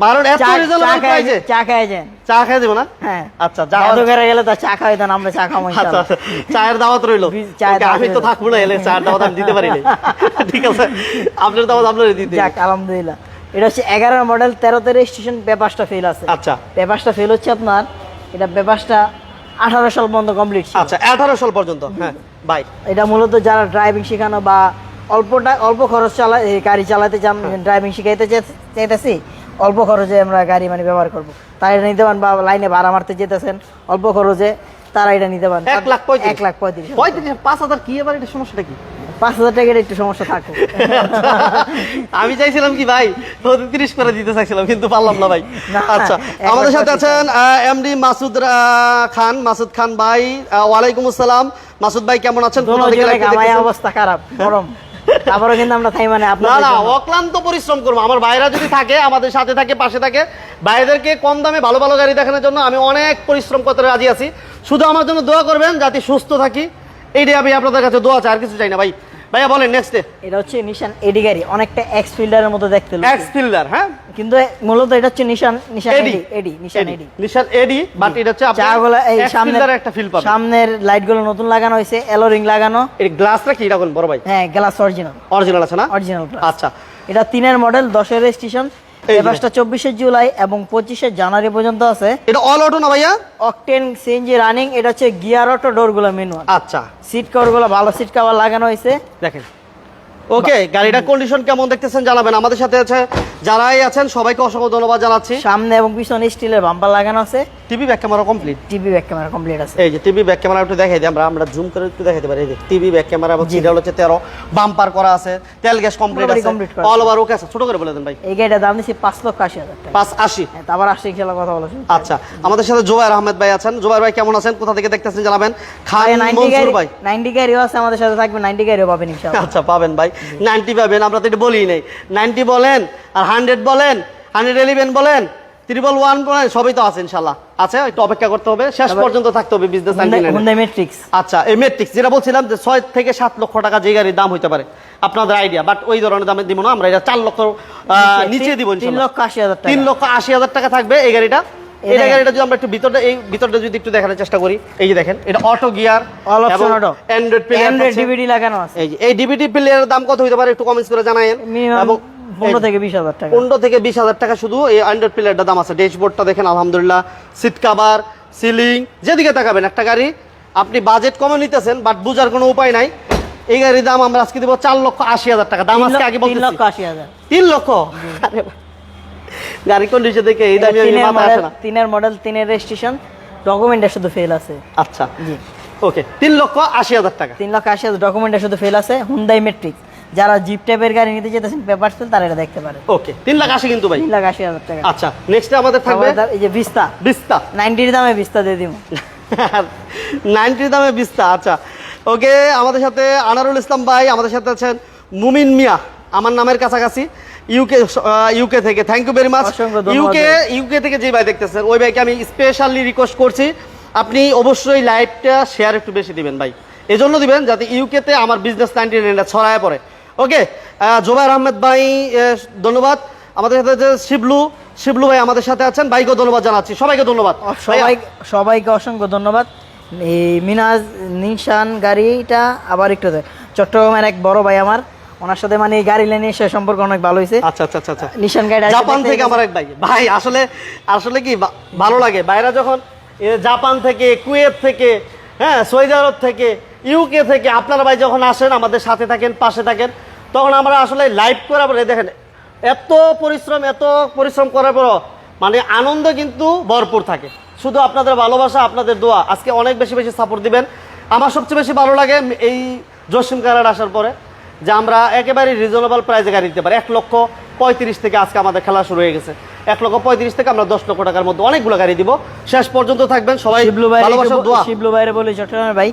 12 এত রিজনেবল প্রাইসে চা খাই যান। চা খেয়ে দেবো না? হ্যাঁ আচ্ছা যা জাদুঘরে গেলে তো চা খাওয়াই দেন, আমরা চা খাবো আচ্ছা ইনশাআল্লাহ। আচ্ছা, চায়ের দাওয়াত রইলো। চায়ের Okay, দাওয়াত আমি তো রইলো। থাকবো না, এলে চায়ের দাওয়াত আমি দিতে পারি না। ঠিক আছে, আপনার দাওয়াত আপনার দিতে। যাক আলহামদুলিল্লাহ। এটা হচ্ছে 11 মডেল, 13তে রেজিস্ট্রেশন, পেপারসটা ফেল আছে। আচ্ছা পেপারসটা ফেল হচ্ছে আপনার, এটা পেপারসটা 18 সাল পর্যন্ত কমপ্লিট ছিল। আচ্ছা 18 সাল পর্যন্ত। হ্যাঁ ভাই, এটা মূলত যারা ড্রাইভিং শেখানো বা অল্প খরচ গাড়ি চালাতে চান, ড্রাইভিং শিখাইতে চাইতেছি, অল্প খরচে আমরা গাড়ি মানে ব্যবহার করব, তাই এটা নিতে পারেন। বা লাইনে ভাড়া মারতে যেতেছেন অল্প খরচে, তারা এটা নিতে পারেন। 1,35,000 1,35,000 35 5,000 কি এবার এটা সমস্যাটা কি? 5,000 টাকার একটু সমস্যা থাকবে। আমি চাইছিলাম কি ভাই 30 করে দিতে চাইছিলাম, কিন্তু পারলাম না ভাই। না, আচ্ছা, 1,35,000 আমাদের সাথে আছেন এমডি মাসুদ খান ভাই। ওয়ালাইকুম আসসালাম মাসুদ ভাই, কেমন আছেন? কোথা থেকে live আমার দেখতেছেন? অবস্থা খারাপ, গরম, তারপরে কিন্তু আমরা থাই মানে না আপনাদের না, জন্য। অক্লান্ত পরিশ্রম করবো। আমার ভাইরা যদি থাকে, আমাদের সাথে থাকে, পাশে থাকে, ভাইদেরকে কম দামে ভালো ভালো গাড়ি দেখানোর জন্য আমি অনেক পরিশ্রম করতে রাজি আছি। শুধু আমার জন্য দোয়া করবেন যাতে সুস্থ থাকি, এইটাই আমি আপনাদের কাছে দোয়া চাই, আর কিছু চাই না ভাই। ভাইয়া বলেন নেক্সট। এটা হচ্ছে নিশান এডি গাড়ি, অনেকটা এক্স ফিল্ডারের মতো দেখতে লাগে, এক্স ফিল্ডার। হ্যাঁ, কিন্তু মূলত এটা হচ্ছে নিশান এডি। নিশান এডি। নিশান এডি, বাট এটা হচ্ছে আপনার চাগুলো এই এক্স সামনের ফিল্ডারের একটা ফিল পাবেন। সামনের লাইট গুলো নতুন লাগানো হয়েছে, এলো রিং লাগানো। এই গ্লাসটা কি এরকম বড় ভাই? হ্যাঁ, গ্লাস অরিজিনাল, অরিজিনাল আছে না? Original glass. আচ্ছা, এটা 3-এর মডেল, 10-এর রেজিস্ট্রেশন, এই যে। পেপারসটা 24শে জুলাই এবং 25শে জানুয়ারি পর্যন্ত আছে। এটা অল অটো না ভাইয়া? Octane CNG running. এটা হচ্ছে গিয়ার অটো, ডোরগুলো ম্যানুয়াল। আচ্ছা, সিট কভারগুলো ভালো সিট কভার লাগানো হয়েছে। দেখেন। ওকে, গাড়িটার কন্ডিশন কেমন দেখতেছেন জানাবেন। আমাদের সাথে আছে যারাই আছেন সবাইকে অসংখ্য ধন্যবাদ জানাচ্ছি। সামনে এবং পিছনে স্টিলের বাম্পার লাগানো আছে। TV back camera complete. TV back camera complete আছে। এই যে টিভি ব্যাক ক্যামেরা একটু দেখাই দিই, আমরা জুম করে একটু দেখাইতে পারি। এই যে টিভি ব্যাক ক্যামেরা এবং সিরিয়াল হচ্ছে 13, বাম্পার করা আছে, তেল গ্যাস কমপ্লিট মোটামুটি আছে, complete করা অল ওভার ওকে আছে। ছোট করে বলে দেন ভাই। এই গাড়িটার দাম দিচ্ছি 5,80,000 টাকা। 580। হ্যাঁ, তারপর আসছে ইনশাআল্লাহ কথা বলা শুরু। আচ্ছা, আমাদের সাথে জোবায়ের আহমেদ ভাই আছেন। জোবায়ের ভাই কেমন আছেন? কোথা থেকে দেখতেছেন জানাবেন। খান মনসুর ভাই 90 গাড়িও আছে আমাদের সাথে, থাকবে 90 গাড়িও পাবেন ইনশাআল্লাহ। আচ্ছা, পাবেন ভাই, 90 পাবেন। আমরা তো এটা বলি নাই, 90 বলেন আর 100 বলেন, 111 বলেন, 111 বলেন, সবই তো আছে ইনশাআল্লাহ। আছে, একটু অপেক্ষা করতে হবে, শেষ পর্যন্ত থাকতে হবে বিজনেস লাইনে। Hyundai Matrix। আচ্ছা, এই ম্যাট্রিক্স যেটা বলছিলাম যে 6 থেকে 7 লক্ষ টাকা যে গাড়ির দাম হইতে পারে, আপনাদের আইডিয়া, বাট ওই ধরনের দামে দিব না আমরা। এটা 4 লক্ষ নিচে দিব ইনশাআল্লাহ। 3,80,000 টাকা। 3,80,000 টাকা থাকবে এই গাড়িটা। এই গাড়িটা যদি আমরা একটু ভিতরটা যদি একটু দেখানোর চেষ্টা করি, এই যে দেখেন, এটা auto gear, all option auto, Android play, Android DVD লাগানো আছে। এই যে এই ডিভিডি প্লেয়ারের দাম কত হইতে পারে একটু কমেন্টস করে জানায়েন। মিনিমাম এবং 15 থেকে 20,000 টাকা। 15 থেকে 20,000 টাকা শুধু এই অ্যান্ড্রয়েড প্লেয়ারটার দাম আছে। ড্যাশবোর্ডটা দেখেন আলহামদুলিল্লাহ, সিট কভার, সিলিং, যেদিকে তাকাবেন একটা গাড়ি আপনি বাজেট কমে নিতেছেন, বাট বুঝার কোনো উপায় নাই। এই গাড়ির দাম আমরা আজকে দেব 4,80,000 টাকা। দাম আজকে আগে বলতেছি 3,80,000। 3 লক্ষ। আরে ভাই, গাড়ি কন্ডিশন দেখে এই দামে আমি মাথা আসে না। 3-এর মডেল, 3-এর রেজিস্ট্রেশন, ডকুমেন্টে শুধু ফেল আছে। আচ্ছা, জি, ওকে, 3,80,000 টাকা। 3,80,000 ডকুমেন্টে শুধু ফেল আছে। Hyundai Matrix, যারা জিপ টাইপের গাড়ি নিতে চাইতেছেন পেপার সেল, তারা এটা দেখতে পারে। ওকে, 3,80,000 কিন্তু ভাই। 3,80,000 টাকা। আচ্ছা, নেক্সটে আমাদের থাকবে এই যে ভিস্তা, বিস্তা। 90 দামে ভিস্তা দিয়ে দিব। 90 দামে বিস্তা। আচ্ছা, ওকে, আমাদের সাথে আনারুল ইসলাম ভাই, আমাদের সাথে আছেন মুমিন মিয়া, আমার নামের কাছাকাছি, ইউকে থেকে। Thank you very much. অসংখ্য ধন্যবাদ ইউকে থেকে যে ভাই দেখতেছেন, ওই ভাইকে আমি স্পেশালি রিকোয়েস্ট করছি, আপনি অবশ্যই লাইভটা শেয়ার একটু বেশি দিবেন ভাই। এজন্য দিবেন যাতে ইউকেতে আমার বিজনেস 99 ছড়ায় পড়ে। ওকে, জোবায়ের আহমেদ ভাই ধন্যবাদ। আমাদের সাথে আছে শিবলু ভাই আমাদের সাথে আছেন, ভাইকেও ধন্যবাদ জানাচ্ছি। সবাইকে ধন্যবাদ। সবাইকে অসংখ্য ধন্যবাদ। এই মিনাজ নিশান গাড়িটা আবার একটু চট্টগ্রামের এক বড় ভাই আমার, ওনার সাথে মানে এই গাড়ি লাইনে এসে সম্পর্ক অনেক ভালো হয়েছে। আচ্ছা আচ্ছা আচ্ছা। নিশান গাড়ি জাপান থেকে আমার এক ভাই, ভাই আসলে কি ভালো লাগে বাইরা যখন জাপান থেকে, কুয়েত থেকে, হ্যাঁ, সৌদি আরব থেকে, ইউকে থেকে আপনারা ভাই যখন আসেন, আমাদের সাথে থাকেন, পাশে থাকেন, তখন আমরা আসলে লাইভ করার পরে দেখেন এত পরিশ্রম করার পর মানে আনন্দ কিন্তু ভরপুর থাকে। শুধু আপনাদের ভালোবাসা, আপনাদের দোয়া, আজকে অনেক বেশি বেশি সাপোর্ট দিবেন। আমার সবচেয়ে বেশি ভালো লাগে এই জসিম কারার আসার পরে যে আমরা একেবারে রিজনেবল প্রাইসে গাড়ি দিতে পারি। 1,35,000 থেকে আজকে আমাদের খেলা শুরু হয়ে গেছে। 1,35,000 থেকে আমরা 10 লক্ষ টাকার মধ্যে অনেকগুলো গাড়ি দিব। শেষ পর্যন্ত থাকবেন সবাই, ভালোবাসার দোয়া। শিবলু ভাইরে বলি, চট্টগ্রামের ভাই,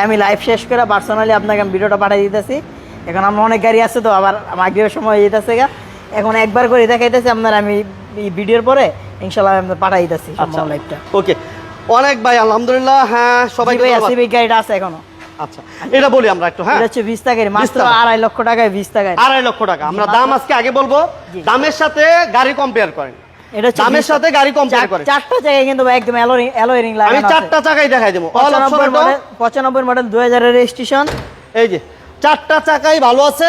আমি লাইভ শেষ করে পার্সোনালি আপনাকে আমি ভিডিওটা পাঠিয়ে দিতেছি। এখন আমার অনেক গাড়ি আছে তো, আবার মাগরিবের সময় হয়ে যেতেছে গা, এখন একবার করে দেখাইতেছি আপনার, আমি ভিডিওর পরে ইনশাআল্লাহ আমি পাঠিয়ে দিতেছি সম্পূর্ণ লাইভটা। ওকে, অনেক ভাই আলহামদুলিল্লাহ। হ্যাঁ, সবাই সিভিক গাড়িটা আছে এখনো। আচ্ছা, এটা বলি আমরা একটু। হ্যাঁ, এটা হচ্ছে ভিস্তা গাড়ি, মাত্র 2.5 লক্ষ টাকায় ভিস্তা গাড়ি। 2.5 লক্ষ টাকা। আমরা দাম আজকে আগে বলবো, দামের সাথে গাড়ি কম্পেয়ার করেন। এটা হচ্ছে দামের সাথে গাড়ি কম্পেয়ার করে। চারটা জায়গায় কিন্তু ভাই একদম অ্যালয় রিং লাগানো আমি আছে। চারটা চাকাই দেখাই দেবো। অল অপশন 95 মডেল 2000 এর রেজিস্ট্রেশন। এই যে চারটা চাকাই ভালো আছে,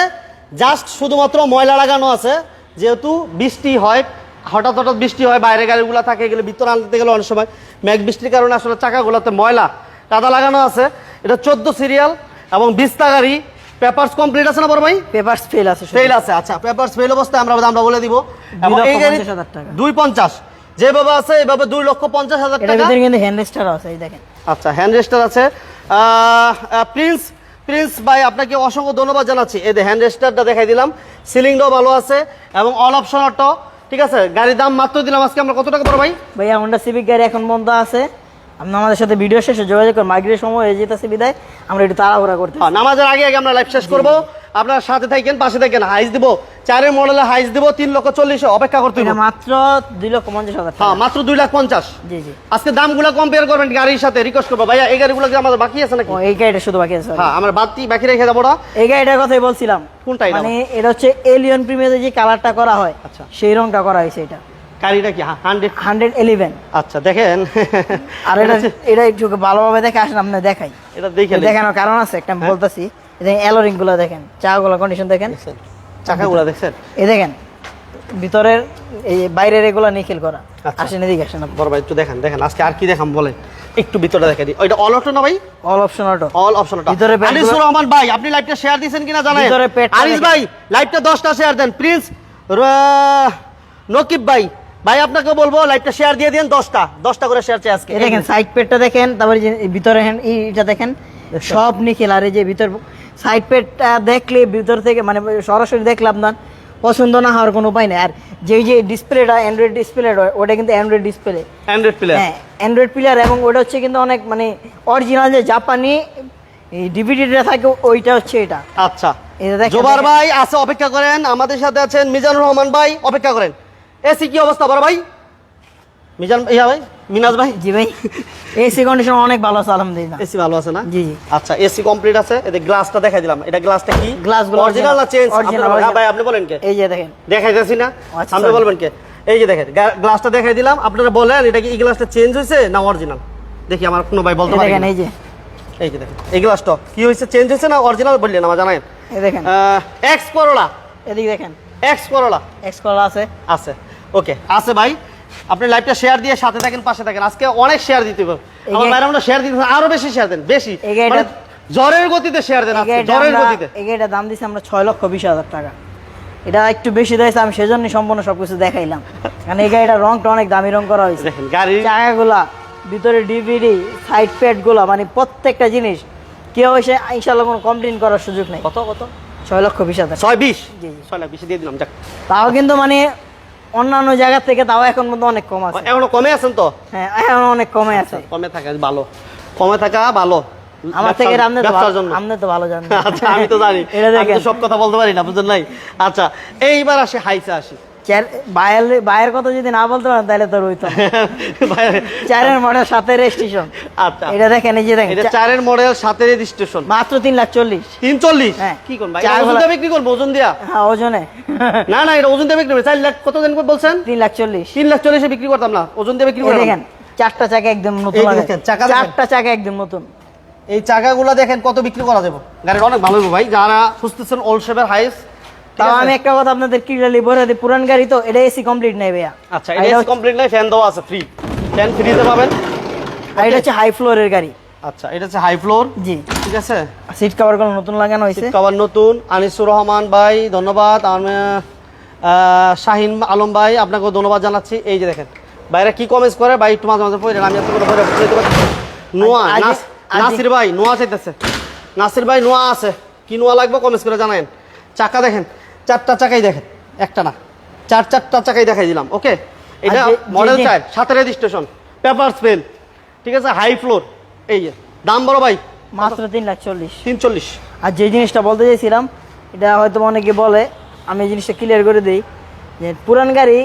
জাস্ট শুধুমাত্র ময়লা লাগানো আছে, যেহেতু বৃষ্টি হয়, হঠাৎ হঠাৎ বৃষ্টি হয়, বাইরে গাড়িগুলো থাকে, গেলে ভিতরে আনতে গেলে অনেক সময় মেঘ বৃষ্টির কারণে আসলে চাকাগুলোতে ময়লা কাদা লাগানো আছে। এটা 14 সিরিয়াল এবং 20টা গাড়ি। পেপারস কমপ্লিট আছে না বড় ভাই? পেপারস ফেল আছে শুধু। ফেল আছে, আচ্ছা পেপারস ফেল অবস্থায় আমরা দামটা বলে দিব। এবং এই গাড়ি 2,50,000 টাকা। 250 যেভাবে আছে এইভাবে 2,50,000 এটার টাকা। ভিতরে কিন্তু হ্যান্ড রেস্টার আছে, এই দেখেন। আচ্ছা হ্যান্ড রেস্টার আছে। প্রিন্স ভাই আপনাকে অসংখ্য ধন্যবাদ জানাচ্ছি। এই যে হ্যান্ড রেস্টারটা দেখাই দিলাম, সিলিংটাও ভালো আছে এবং অল অপশন অটো, ঠিক আছে। গাড়ির দাম মাত্র দিলাম আজকে আমরা কত টাকা পড়ো ভাই? ভাইয়া হোন্ডা সিভিক গাড়ি এখন বন্ধ আছে, আপনি আমাদের সাথে ভিডিও শেষে যোগাযোগ করুন। মাইগ্রের সময় হয়ে যেতেছে বিদায় আমরা একটু তাড়াহুড়া করতে। হ্যাঁ, নামাজের আগে আগে আমরা লাইভ শেষ করবো। আপনার সাথে থাকেন, পাশে থাকেন। হাইস দিব 4 এর মডেলে হাইস দিব 3,40,000 অপেক্ষা করতে এটা হবে। মাত্র 2,50,000 টাকা। হ্যাঁ, মাত্র 2,50,000। জি জি। আজকে দামগুলো কম্পেয়ার করবেন গাড়ির সাথে। রিকোয়েস্ট করবো ভাইয়া, এই গাড়িগুলো কি আমাদের বাকি আছে নাকি? ও এই গাড়িটা শুধু বাকি আছে। হ্যাঁ, আমরা বাকি রেখে দেবো না। এই গাড়িটার কথাই বলছিলাম। কোনটা এটা? মানে এটা হচ্ছে এলিয়ন প্রিমিয়ারে যে কালারটা করা হয়, আচ্ছা। সেই রংটা করা হয়েছে এটা। গাড়িটা কি 111। আচ্ছা দেখেন। আর এটা একটু ভালোভাবে দেখে আসেন, আপনি দেখাই। এটা দেখে দেখানোর কারণ আছে একটা, আমি বলতেছি। এই অ্যালোরিং গুলো দেখেন, চাকাগুলো কন্ডিশন দেখেন, চাকাগুলো দেখছেন? এই দেখেন ভিতরের এই বাইরের এগুলো নিকেল করা। আচ্ছা। আসেন এদিকে আসেন আপনি। বড় ভাই একটু দেখেন আজকে আর কি দেখাম বলেন, একটু ভিতরে দেখে দিই। ওইটা অল অটো না ভাই? All option auto. All option auto. ভিতরে পেটগুলো- আনিসুর রহমান ভাই আপনি লাইভটা শেয়ার দিয়েছেন কিনা জানেন? ভিতরে পেটটা আনিস দেখেন। ভাই লাইভটা 10টা শেয়ার দেন প্লিজ। নকিব ভাই, ভাই আপনাকে বলবো লাইভটা শেয়ার দিয়ে দেন 10টা করে শেয়ার চাই আজকে। এই দেখেন সাইড পেটটা দেখেন, তারপরে যে ভিতরে এইটা দেখেন সব নিকেল। আর এই যে ভিতর সাইড পেটটা দেখলে ভিতর থেকে মানে সরাসরি দেখলে আপনার পছন্দ না হওয়ার কোনো উপায় নেই। আর যে ডিসপ্লেটা অ্যান্ড্রয়েড ডিসপ্লে, ওটা কিন্তু অ্যান্ড্রয়েড ডিসপ্লে। Android player. হ্যাঁ অ্যান্ড্রয়েড প্লেয়ার, এবং ওটা হচ্ছে কিন্তু অনেক মানে অরিজিনাল যে জাপানি এই ডিভিডিটা থাকে ওইটা হচ্ছে এটা। আচ্ছা এটা দেখেন, জোবার দেখেন। ভাই আছে, অপেক্ষা করেন। আমাদের সাথে আছেন মিজানুর রহমান ভাই, অপেক্ষা করেন। এসি কি অবস্থা বড় ভাই? ভাই মিনাজ ভাই। জি ভাই, এসি কন্ডিশন অনেক ভালো আছে আলহামদুলিল্লাহ। এসি ভালো আছে না? জি জি। আচ্ছা এসি কমপ্লিট আছে। এতে গ্লাসটা দেখাই দিলাম। এটা গ্লাসটা কি? গ্লাসগুলো অরিজিনাল না চেঞ্জ? original, হ্যাঁ ভাই আপনি বলেন কে? এই যে দেখেন। দেখাইতেছি না, আচ্ছা, আপনি sorry। বলবেন কে? এই যে দেখেন গ্লাসটা দেখাই দিলাম, আপনারা বলেন এটা কি এই গ্লাসটা চেঞ্জ হয়েছে না অরিজিনাল? দেখি আমার কোনো ভাই বলতে এই পারে দেখেন, কিনা। এই যে এই যে দেখেন এই গ্লাসটা কি হয়েছে, চেঞ্জ হয়েছে না অরিজিনাল বললেন আমার জানেন? এই দেখেন, এক্স করোলা, এদিকে দেখেন এক্স করোলা এক্স কল আছে। আছে। ওকে আছে ভাই, আপনি লাইভটা শেয়ার দিয়ে সাথে থাকেন, পাশে থাকেন। আজকে অনেক শেয়ার দিতে হবে আমার ভাইরা, আমরা শেয়ার দিতে আরো বেশি শেয়ার দেন, বেশি এই গাড়িটা- মানে জ্বরের গতিতে শেয়ার দেন আজকে, জ্বরের গতিতে। এই গাড়িটার দাম দিছি আমরা 6,20,000 টাকা। এটা একটু বেশি দিয়েছে, আমি সেজন্যই সম্পূর্ণ সবকিছু দেখাইলাম। কারণ এই গাড়িটার রংটা অনেক দামি রং করা হয়েছে। দেখেন গাড়ি চাকাগুলা, ভিতরে ডিভিডি, সাইড প্যাড গুলা, মানে প্রত্যেকটা জিনিস কেউ এসে ইনশাল্লাহ কোনো কমপ্লেন করার সুযোগ নেই। কত কত? 6,20,000। 620। জি, জি। 620 দিয়ে দিলাম যাক। তাও কিন্তু মানে অন্যান্য জায়গা থেকে তাও এখন মধ্যে অনেক কম আছে। এখনো কমে আছেন তো? হ্যাঁ এখন অনেক কমে আছে। কমে থাকা ভালো, কমে থাকা ভালো। আমার থেকে আপনি তো ব্যবসার জন্য। আপনি তো ভালো জানেন। আচ্ছা আমি তো জানি, এটা আমি দেখেন তো সব কথা বলতে পারি না, বুঝলেন নাই? আচ্ছা এইবার আসি হাইসে আসি। বাইরের কথা যদি না বলতে পারেন তাহলে তো রইতো না। ভাই- 4 মডেল 7 রেজিস্ট্রেশন। আচ্ছা এটা দেখেন, এই যে দেখেন এটা 4 এর মডেল 7 এর রেজিস্ট্রেশন, মাত্র 3,40,000। 340। হ্যাঁ। কি কোন ভাই চার ওজন বেলা- দিয়ে বিক্রি করব? ওজন দিয়া? হ্যাঁ ওজনে। না না এটা ওজন দিয়ে বিক্রি করব। 4 লাখ কত দিন করে বলছেন? 3,40,000। 3,40,000 বিক্রি করতাম না, ওজন দিয়ে বিক্রি এই করতাম। দেখেন 4টা চাকা একদম নতুন এই লাগে। দেখেন, চাকা দেখেন। 4টা চাকা একদম নতুন। এই চাকাগুলো দেখেন কত বিক্রি করা যাবে। গাড়িটা অনেক ভালো হবে ভাই, যারা খুঁজতেছেন ওল্ড শেপের হাইস। তাও আমি একটা কথা আপনাদের ক্লিয়ারলি বলে দিই, পুরান গাড়ি তো এটা এসি কমপ্লিট নেই ভাইয়া। আচ্ছা এটা কমপ্লিট নাই, ফ্যান দেওয়া আছে ফ্রি, ফ্যান ফ্রিতে পাবেন। আর এটা হচ্ছে হাই ফ্লোরের গাড়ি। আচ্ছা এটা হচ্ছে হাই ফ্লোর, জি। ঠিক আছে। সিট কভার গুলো নতুন লাগানো হয়েছে। কভার নতুন। আনিসুর রহমান ভাই ধন্যবাদ। আমি শাহিন আলম ভাই আপনাকেও ধন্যবাদ জানাচ্ছি। এই যে দেখেন ভাইরা কি কমেন্টস করে ভাই, একটু মাঝে মাঝে পড়ে আমি এত করে পড়ে দিতে পারছি। নোয়া নাসির ভাই নোয়া চাইতেছে, নাসির ভাই নোয়া আছে, কি নোয়া লাগবে কমেন্টস করে জানাবেন। চাকা দেখেন 4টা চাকাই দেখেন, একটা না 4টা চাকাই দেখাই দিলাম। ওকে এটা মডেল 4 7 রেজিস্ট্রেশন, পেপারস পেন, ঠিক আছে, হাই ফ্লোর। এই যে দাম বড় ভাই মাত্র 3,40,000। 340। আর যে জিনিসটা বলতে চাইছিলাম, এটা হয়তো অনেকে বলে, আমি এই জিনিসটা ক্লিয়ার করে দিই যে পুরান গাড়ি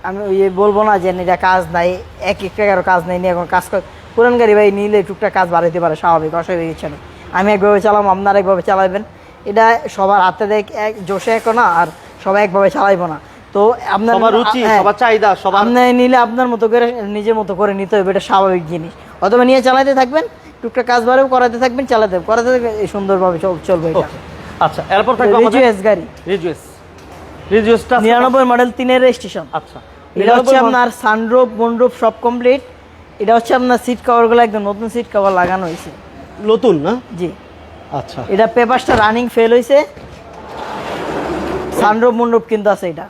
আমি ওই বলবো না যে এটা কাজ নাই, এক টাকারও কাজ নেই, নিয়ে এখন কাজ কর। পুরান গাড়ি ভাই নিলে টুকটাক কাজ বাড়াইতে পারে, স্বাভাবিক, অস্বাভাবিক কিছু না। আমি একভাবে চালাবো, আপনারা একভাবে চালাবেন। এটা সবার হাতে দেখ এক জোশে এক না, আর সবাই একভাবে চালাইবো না। তো আপনার সবার রুচি হ্যাঁ, সবার চাহিদা সবার আপনি নিলে আপনার মতো করে নিজের মতো করে নিতে হবে, এটা স্বাভাবিক জিনিস। অথবা নিয়ে চালাতে থাকবেন, টুকটাক কাজ বাড়েও করাতে থাকবেন, করাতে থাকবেন, এই সুন্দরভাবে চলবে এটা। ওকে আচ্ছা এরপর থাকবে আমাদের রিজুএস গাড়ি, রিজুয়েসটা 99 মডেল 3 রেজিস্ট্রেশন। আচ্ছা এটা হচ্ছে আপনার সানরুফ মুনরুফ সব কমপ্লিট। এটা হচ্ছে আপনার সিট কভারগুলো একদম নতুন সিট কভার লাগানো হয়েছে। নতুন না? জি, আচ্ছা এটা পেপারসটা রানিং ফেল হয়েছে, সানরুফ মুনরুফ কিন্তু আছে এটা।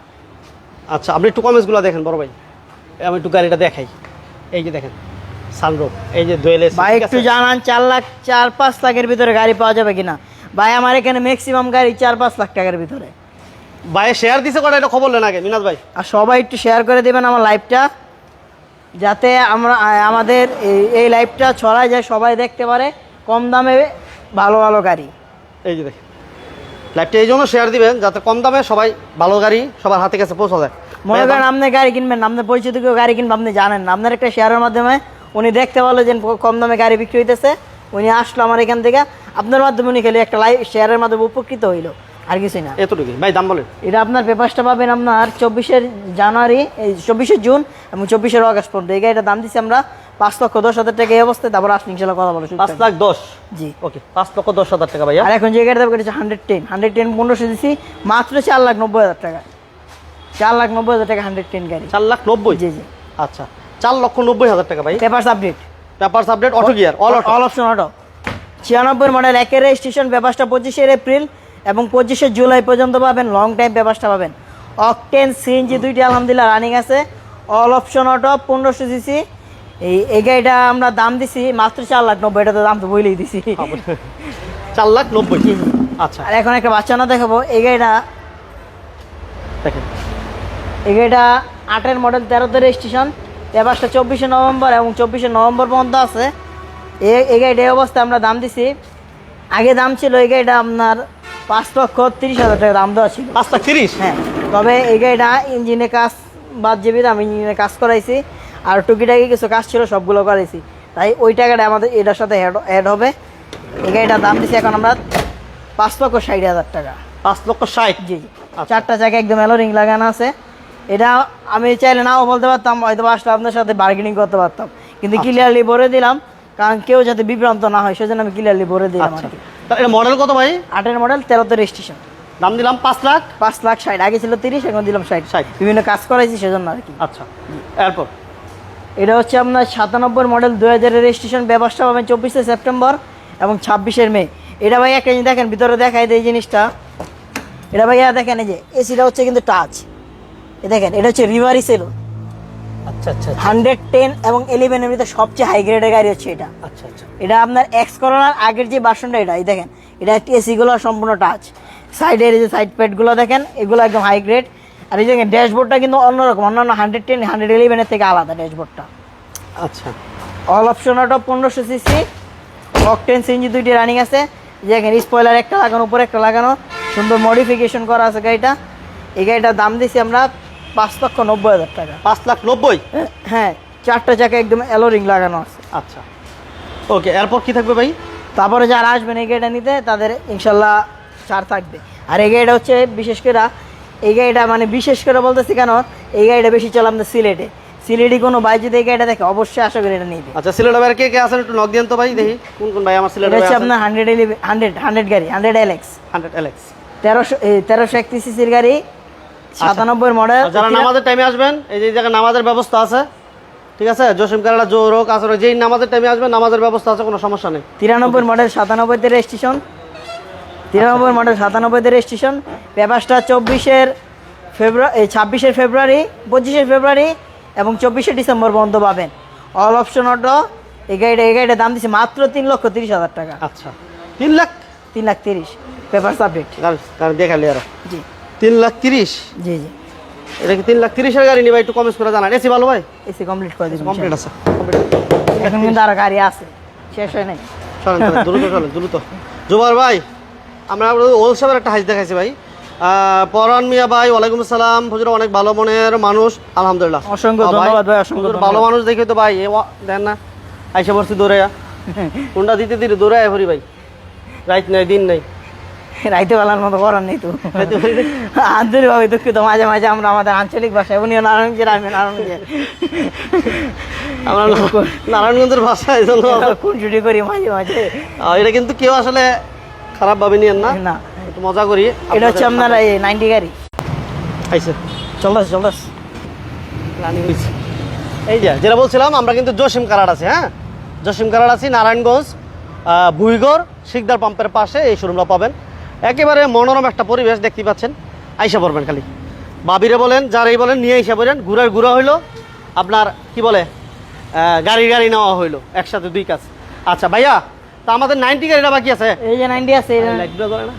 আচ্ছা আপনি একটু কমেন্টসগুলো দেখেন বড় ভাই, আমি একটু গাড়িটা দেখাই। এই যে দেখেন সানরুফ, এই যে দোয়েল এসি। ভাই একটু জানান 4-5 লাখের ভিতরে গাড়ি পাওয়া যাবে কিনা? ভাই আমার এখানে ম্যাক্সিমাম গাড়ি 4-5 লাখ টাকার ভিতরে। ভাই শেয়ার দিছে কটা এটা খবর নেন আগে মিনাজ ভাই। আর সবাই একটু শেয়ার করে দেবেন আমার লাইভটা, যাতে আমরা আমাদের এই লাইভটা ছড়ায় যায়, সবাই দেখতে পারে, কম দামে ভালো ভালো গাড়ি। এই যে দেখেন লাইভটা এই জন্য শেয়ার দিবেন যাতে কম দামে সবাই ভালো গাড়ি সবার হাতে কাছে পৌঁছা যায়। মনে করেন আপনি গাড়ি কিনবেন, আপনার পরিচিত কেউ গাড়ি কিনবেন, আপনি জানেন না, আপনার একটা শেয়ারের মাধ্যমে উনি দেখতে পারলো যে কম দামে গাড়ি বিক্রি হইতেছে, উনি আসলো আমার এখান থেকে, আপনার মাধ্যমে উনি খেলে একটা লাইভ শেয়ারের মাধ্যমে উপকৃত হইলো, আর কিছুই না। এতটুকুই ভাই, দাম বলেন। এটা আপনার পেপারসটা পাবেন আপনার 24 জানুয়ারি, এই 24 জুন এবং 24 আগস্ট পর্যন্ত। এই গাড়িটার দাম দিচ্ছি আমরা 5,10,000 টাকা এই অবস্থায়, তারপর আসলে ইনশাল্লাহ কথা বলো। 5,10,000 জি ওকে, 5,10,000 টাকা ভাইয়া। আর এখন যে গাড়ির দাম করেছে 110 1500 দিচ্ছি মাত্র 4,90,000 টাকা। 4,90,000 টাকা 110 গাড়ি। 4,90,000? জি জি আচ্ছা 4,90,000 টাকা ভাই। Papers update, papers update, auto gear, all option auto. 96 model, 1 registration, পেপারসটা 25 এপ্রিল এবং 25 জুলাই পর্যন্ত পাবেন, লং টাইম পেপারসটা পাবেন। অকটেন সিএনজি দুইটি আলহামদুলিল্লাহ রানিং আছে, অল অপশন অটো, 1500 সিসি। এই গাড়িটা আমরা দাম দিছি মাত্র 4,90,000, এটা তো দাম তো বলেই দিছি। 4,90,000। আচ্ছা আর এখন একটা বাচ্চা না দেখাবো, এই গাড়িটা দেখেন, 8 মডেল, 13 রেজিস্ট্রেশন, পেপারসটা 24 নভেম্বর এবং 24 নভেম্বর পর্যন্ত আছে। এই গাড়িটা এই অবস্থায় আমরা দাম দিছি, আগে দাম ছিল এই গাড়িটা আপনার 5,30,000 টাকা দাম দেওয়া ছিল। 5,30,000? হ্যাঁ, তবে এই গাড়িটা ইঞ্জিনে কাজ বাদ যাবি, আমি ইঞ্জিনে কাজ করাইছি, আর টুকিটাকি কিছু কাজ ছিল সবগুলো করাইছি, তাই ওই টাকাটা আমাদের এটার সাথে অ্যাড হবে। এই গাড়িটার দাম দিছি এখন আমরা 5,60,000 টাকা। 5,60,000? জি জি, 4টা চাকা একদম অ্যালোরিং লাগানো আছে। এটা আমি চাইলে নাও বলতে পারতাম, হয়তো আসলে আপনার সাথে বার্গেনিং করতে পারতাম, কিন্তু ক্লিয়ারলি বলে দিলাম, কারণ কেউ যাতে বিভ্রান্ত না হয় সেজন্য আমি ক্লিয়ারলি বলে দিলাম আর কি। এটা মডেল কত ভাই? 8 মডেল, 13 রেজিস্ট্রেশন, দাম দিলাম 5,00,000। 5,60,000, আগে ছিল 30, এখন দিলাম 60। বিভিন্ন কাজ করাইছি সেজন্য আর কি। আচ্ছা এরপর এটা হচ্ছে আপনার 97 মডেল, 2000 রেজিস্ট্রেশন, ব্যবস্থা পাবেন 24 সেপ্টেম্বর এবং 26 মে। এটা ভাই একটা জিনিস দেখেন, ভিতরে দেখাই দেয় এই জিনিসটা, এটা ভাইয়া দেখেন, এই যে এসিটা হচ্ছে কিন্তু টাচ, এ দেখেন এটা হচ্ছে রিভারি সেল। আচ্ছা আচ্ছা 110 এবং 11 এর ভিতরে সবচেয়ে হাই গ্রেডের গাড়ি হচ্ছে এটা। আচ্ছা আচ্ছা এটা আপনার এক্স করোনার আগের যে ভার্সনটা, এটা এই দেখেন, এটা এসিগুলো সম্পূর্ণ টাচ, সাইডের এই যে সাইড প্যাডগুলো দেখেন, এগুলো একদম হাই গ্রেড। আর এই দেখেন ড্যাশবোর্ডটা কিন্তু অন্যরকম, অন্যান্য 110 111 এর থেকে আলাদা ড্যাশবোর্ডটা। আচ্ছা all option auto, 1500 CC, octane CNG দুইটি রানিং আছে। দেখেন স্পয়লার একটা লাগানো, উপরে একটা লাগানো, সুন্দর মডিফিকেশন করা আছে গাড়িটা। এই গাড়িটার দাম দিছি আমরা 5,90,000 টাকা। 5,90,000? হ্যাঁ, 4টা চাকা একদম অ্যালোরিং লাগানো আছে। আচ্ছা ওকে, এরপর কি থাকবে ভাই? তারপরে যারা আসবেন এই গাড়িটা নিতে, তাদের ইনশাল্লাহ ছাড় থাকবে। আর এই গাড়িটা হচ্ছে বিশেষ করে, এই গাড়িটা মানে বিশেষ করে বলতেছি কেন, এই গাড়িটা বেশি চলে আমাদের সিলেটি কোনো ভাই যদি এই গাড়িটা দেখে অবশ্যই আশা করি এটা নিবে। আচ্ছা সিলেট ভাই কে কে আছেন একটু নক দেন তো ভাই, দেখি কোন কোন ভাই আমার সিলেট এটা ভাই হচ্ছে আছেন। আপনার 100 গাড়ি, 100 LX, 100 LX, 1331 সিসির গাড়ি, 97 মডেল। যারা নামাজের টাইমে আসবেন, এই যে জায়গায় নামাজের ব্যবস্থা আছে, ঠিক আছে, জসিম কারালা জোরক আসলে যেই নামাজের টাইমে আসবেন নামাজের ব্যবস্থা আছে, কোনো সমস্যা নেই। 93 মডেল, 97 রেজিস্ট্রেশন, 93 মডেল, 97 রেজিস্ট্রেশন, পেপারসটা 26 ফেব্রুয়ারি 25 ফেব্রুয়ারি এবং 24 ডিসেম্বর পর্যন্ত পাবেন। All option auto. এই গাড়িটার দাম দিচ্ছে মাত্র 3,30,000 টাকা। আচ্ছা 3,00,000? 3,30,000 পেপারস আপডেট। গাড়ি দেখালি আর জি 3,30,000? জি জি, এটা কি 3,30,000 এর গাড়ি নিবা? একটু কমেন্ট করে জানান। এসি ভালো ভাই? এসি কমপ্লিট করে দিবেন। কমপ্লিট আছে, এখন কিন্তু আরো গাড়ি আছে, শেষ হয় নাই। চলেন চলেন দ্রুত চলেন দ্রুত। জুবার ভাই, আমরা ওল সাহেবের একটা হাইস দেখাইছি ভাই। পরান মিয়া ভাই, ওয়ালাইকুম আসসালাম। হুজুর অনেক ভালো মনের মানুষ, আলহামদুলিল্লাহ। অসংখ্য ধন্যবাদ ভাই, অসংখ্য হুজুর ভালো মানুষ দেখে তো ভাই দেন না, আইসা পড়ছি দৌড়াইয়া, কোনটা দিতে দিলে দৌড়াইয়া ভরি ভাই, রাইত নাই দিন নাই। রাইতে বেলার মতো করার নেই তো। আন্তরিকভাবে দুঃখিত, মাঝে মাঝে আমরা আমাদের আঞ্চলিক ভাষায়, উনিও নারায়ণগঞ্জের, আমি নারায়ণগঞ্জের, আমরা নারায়ণগঞ্জের ভাষা এই জন্য কোন ছুটি করি মাঝে মাঝে। এটা কিন্তু কেউ আসলে খারাপ ভাবে নিয়েন না, না, একটু মজা করি। এটা হচ্ছে আপনার এই 90 গাড়ি। আইসে চলতেছে রানিং হয়েছে। এই যে যেটা বলছিলাম, আমরা কিন্তু জসিম কারাট আছি, হ্যাঁ জসিম কারাট আছি নারায়ণগঞ্জ ভুইগড় শিকদার পাম্পের পাশে এই শোরুমটা পাবেন। একেবারে মনোরম একটা পরিবেশ দেখতে পাচ্ছেন, আইসা পড়বেন। খালি বাবিরে বলেন, যারাই বলেন, নিয়ে আইসা পড়েন। ঘুরা হইলো আপনার কি বলে গাড়ি নেওয়া হইলো একসাথে, দুই কাজ। আচ্ছা ভাইয়া, তা আমাদের 90 গাড়িটা বাকি আছে। এই যে 90 আছে, লাইটগুলো ধরে না।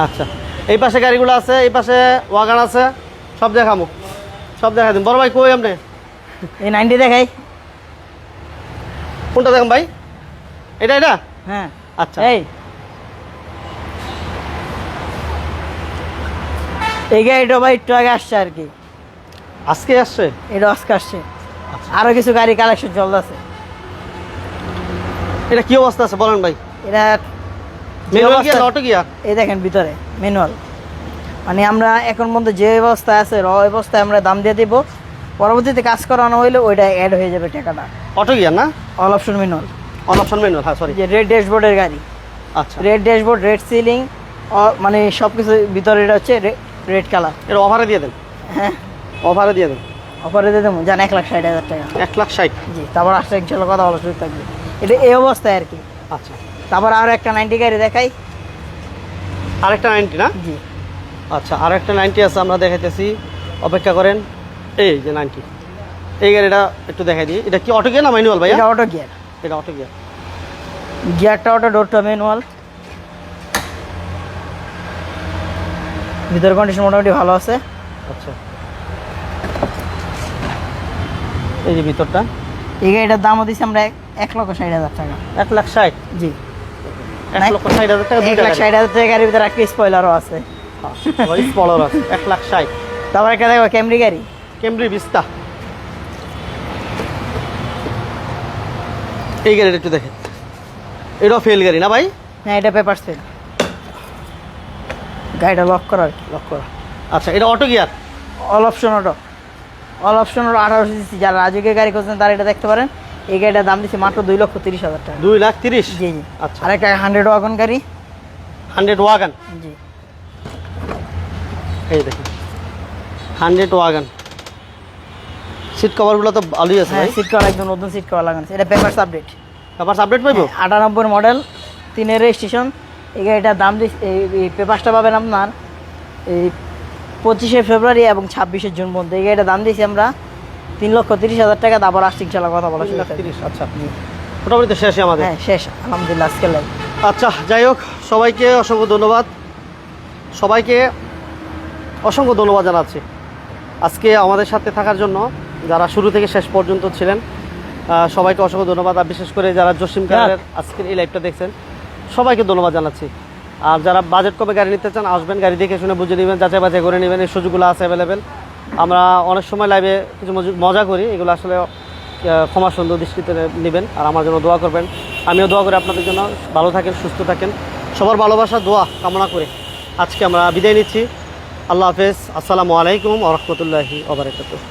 আচ্ছা, এই পাশে গাড়িগুলো আছে, এই পাশে ওয়াগান আছে, সব দেখামো, সব দেখা দিন। বড় ভাই কই আপনি? এই 90 দেখাই। কোনটা দেখেন ভাই? এটা? হ্যাঁ আচ্ছা, এই গাড়িটা ভাই একটু আগে আসছে আর কি, আজকে আসছে। এটা আজকে আসছে। আরো কিছু গাড়ি কালেকশন চলতেছে। এটা কি অবস্থা আছে বলেন ভাই? এটা ম্যানুয়াল গিয়ার, অটো গিয়ার? এই দেখেন ভিতরে ম্যানুয়াল। মানে আমরা এখন পর্যন্ত যে অবস্থায় আছে, অবস্থায় আমরা দাম দিয়ে দিব, পরবর্তীতে কাজ করানো হইলে ওইটা অ্যাড হয়ে যাবে টাকাটা। অটো গিয়ার না? All option manual. All option manual, হ্যাঁ সরি। যে রেড ড্যাশবোর্ডের গাড়ি। আচ্ছা, রেড ড্যাশবোর্ড, রেড সিলিং, মানে সব কিছু ভিতরে। এটা হচ্ছে রেড কালার। এটা অফারে দিয়ে দেন। হ্যাঁ, অফারে দিয়ে দেন। অফারে দিয়ে দেবো, জান 1,60,000 টাকা। 1,60,000। জি, তারপর আসলে ইনশাল্লাহ কথা বলার সুযোগ থাকবে। এটা এই অবস্থায় আর কি। আচ্ছা, তারপর আর একটা 90 গাড়ি দেখাই। আরেকটা 90 না? জি, আচ্ছা, আরেকটা 90 আছে, আমরা দেখাইতেছি, অপেক্ষা করেন। এই যে 90, এই গাড়িটা একটু দেখাই দিই। এটা কি অটো গিয়ার না ম্যানুয়াল ভাই? এটা অটো গিয়ার। এটা অটো গিয়ার। গিয়ারটা অটো, ডোরটা ম্যানুয়াল। ভিতর কন্ডিশন মোটামুটি ভালো আছে। আচ্ছা, এই যে ভিতরটা। এই গাড়িটার দামও দিচ্ছি আমরা 1,60,000 টাকা। 1,60,000? জি, 1,60,000 টাকা। 1,60,000 টাকা গাড়ির ভিতরে একটা স্পয়লারও আছে। স্পলার আছে 1,60,000। তারপর একটা দেখো ক্যামরি গাড়ি, ক্যামরি ভিস্তা। এই গাড়িটা একটু দেখেন, এটাও ফেল গাড়ি না ভাই? হ্যাঁ এটা পেপার সেল। গাড়িটা লক করা আর কি। লক করা। আচ্ছা, এটা auto gear? All option auto. All option auto 1800 CC. যারা রাজুকের গাড়ি করছেন তারা এটা দেখতে পারেন। এই গাড়িটার দাম দিচ্ছি মাত্র 2,30,000 টাকা। 2,30,000? জি জি। আচ্ছা, আর একটা 100 ওয়াগন গাড়ি। 100 ওয়াগান? জি, এই দেখুন 100 ওয়াগান। সিট কভারগুলো তো ভালোই আছে হ্যাঁ ভাই। সিট কভার একদম নতুন সিট কভার লাগানো আছে। এটা পেপারস আপডেট। পেপারস আপডেট পাইবো? 98 মডেল, 3 রেজিস্ট্রেশন। এই গাড়িটার দাম দিচ্ছি, এই পেপারসটা পাবেন আপনার এই 25শে ফেব্রুয়ারি এবং 26শে জুন পর্যন্ত। এই গাড়িটার দাম দিয়েছি আমরা 3,30,000 টাকা। তারপর আসছে ইনশাল্লাহ কথা বলা শুরু। 3,30,000। আচ্ছা, মোটামুটি তো শেষই আমাদের। হ্যাঁ শেষ আলহামদুলিল্লাহ আজকে লাইভ। আচ্ছা, যাই হোক, সবাইকে অসংখ্য ধন্যবাদ, সবাইকে অসংখ্য ধন্যবাদ জানাচ্ছি আজকে আমাদের সাথে থাকার জন্য, যারা শুরু থেকে শেষ পর্যন্ত ছিলেন। সবাইকে অসংখ্য ধন্যবাদ। আর বিশেষ করে যারা জসিম কারারের আজকের এই লাইভটা দেখছেন, সবাইকে ধন্যবাদ জানাচ্ছি। আর যারা বাজেট কমে গাড়ি নিতে চান, আসবেন, গাড়ি দেখে শুনে বুঝে নেবেন, যাচাই বাছাই করে নেবেন। এই সুযোগগুলো আছে অ্যাভেলেবেল। আমরা অনেক সময় লাইভে কিছু মজা করি, এগুলো আসলে ক্ষমা সুন্দর দৃষ্টিতে নেবেন। আর আমার জন্য দোয়া করবেন। আমিও দোয়া করি আপনাদের জন্য, ভালো থাকেন, সুস্থ থাকেন। সবার ভালোবাসা দোয়া কামনা করে আজকে আমরা বিদায় নিচ্ছি। আল্লাহ হাফেজ। আসসালামু আলাইকুম ওয়া রাহমাতুল্লাহি ওয়া বারাকাতুহু।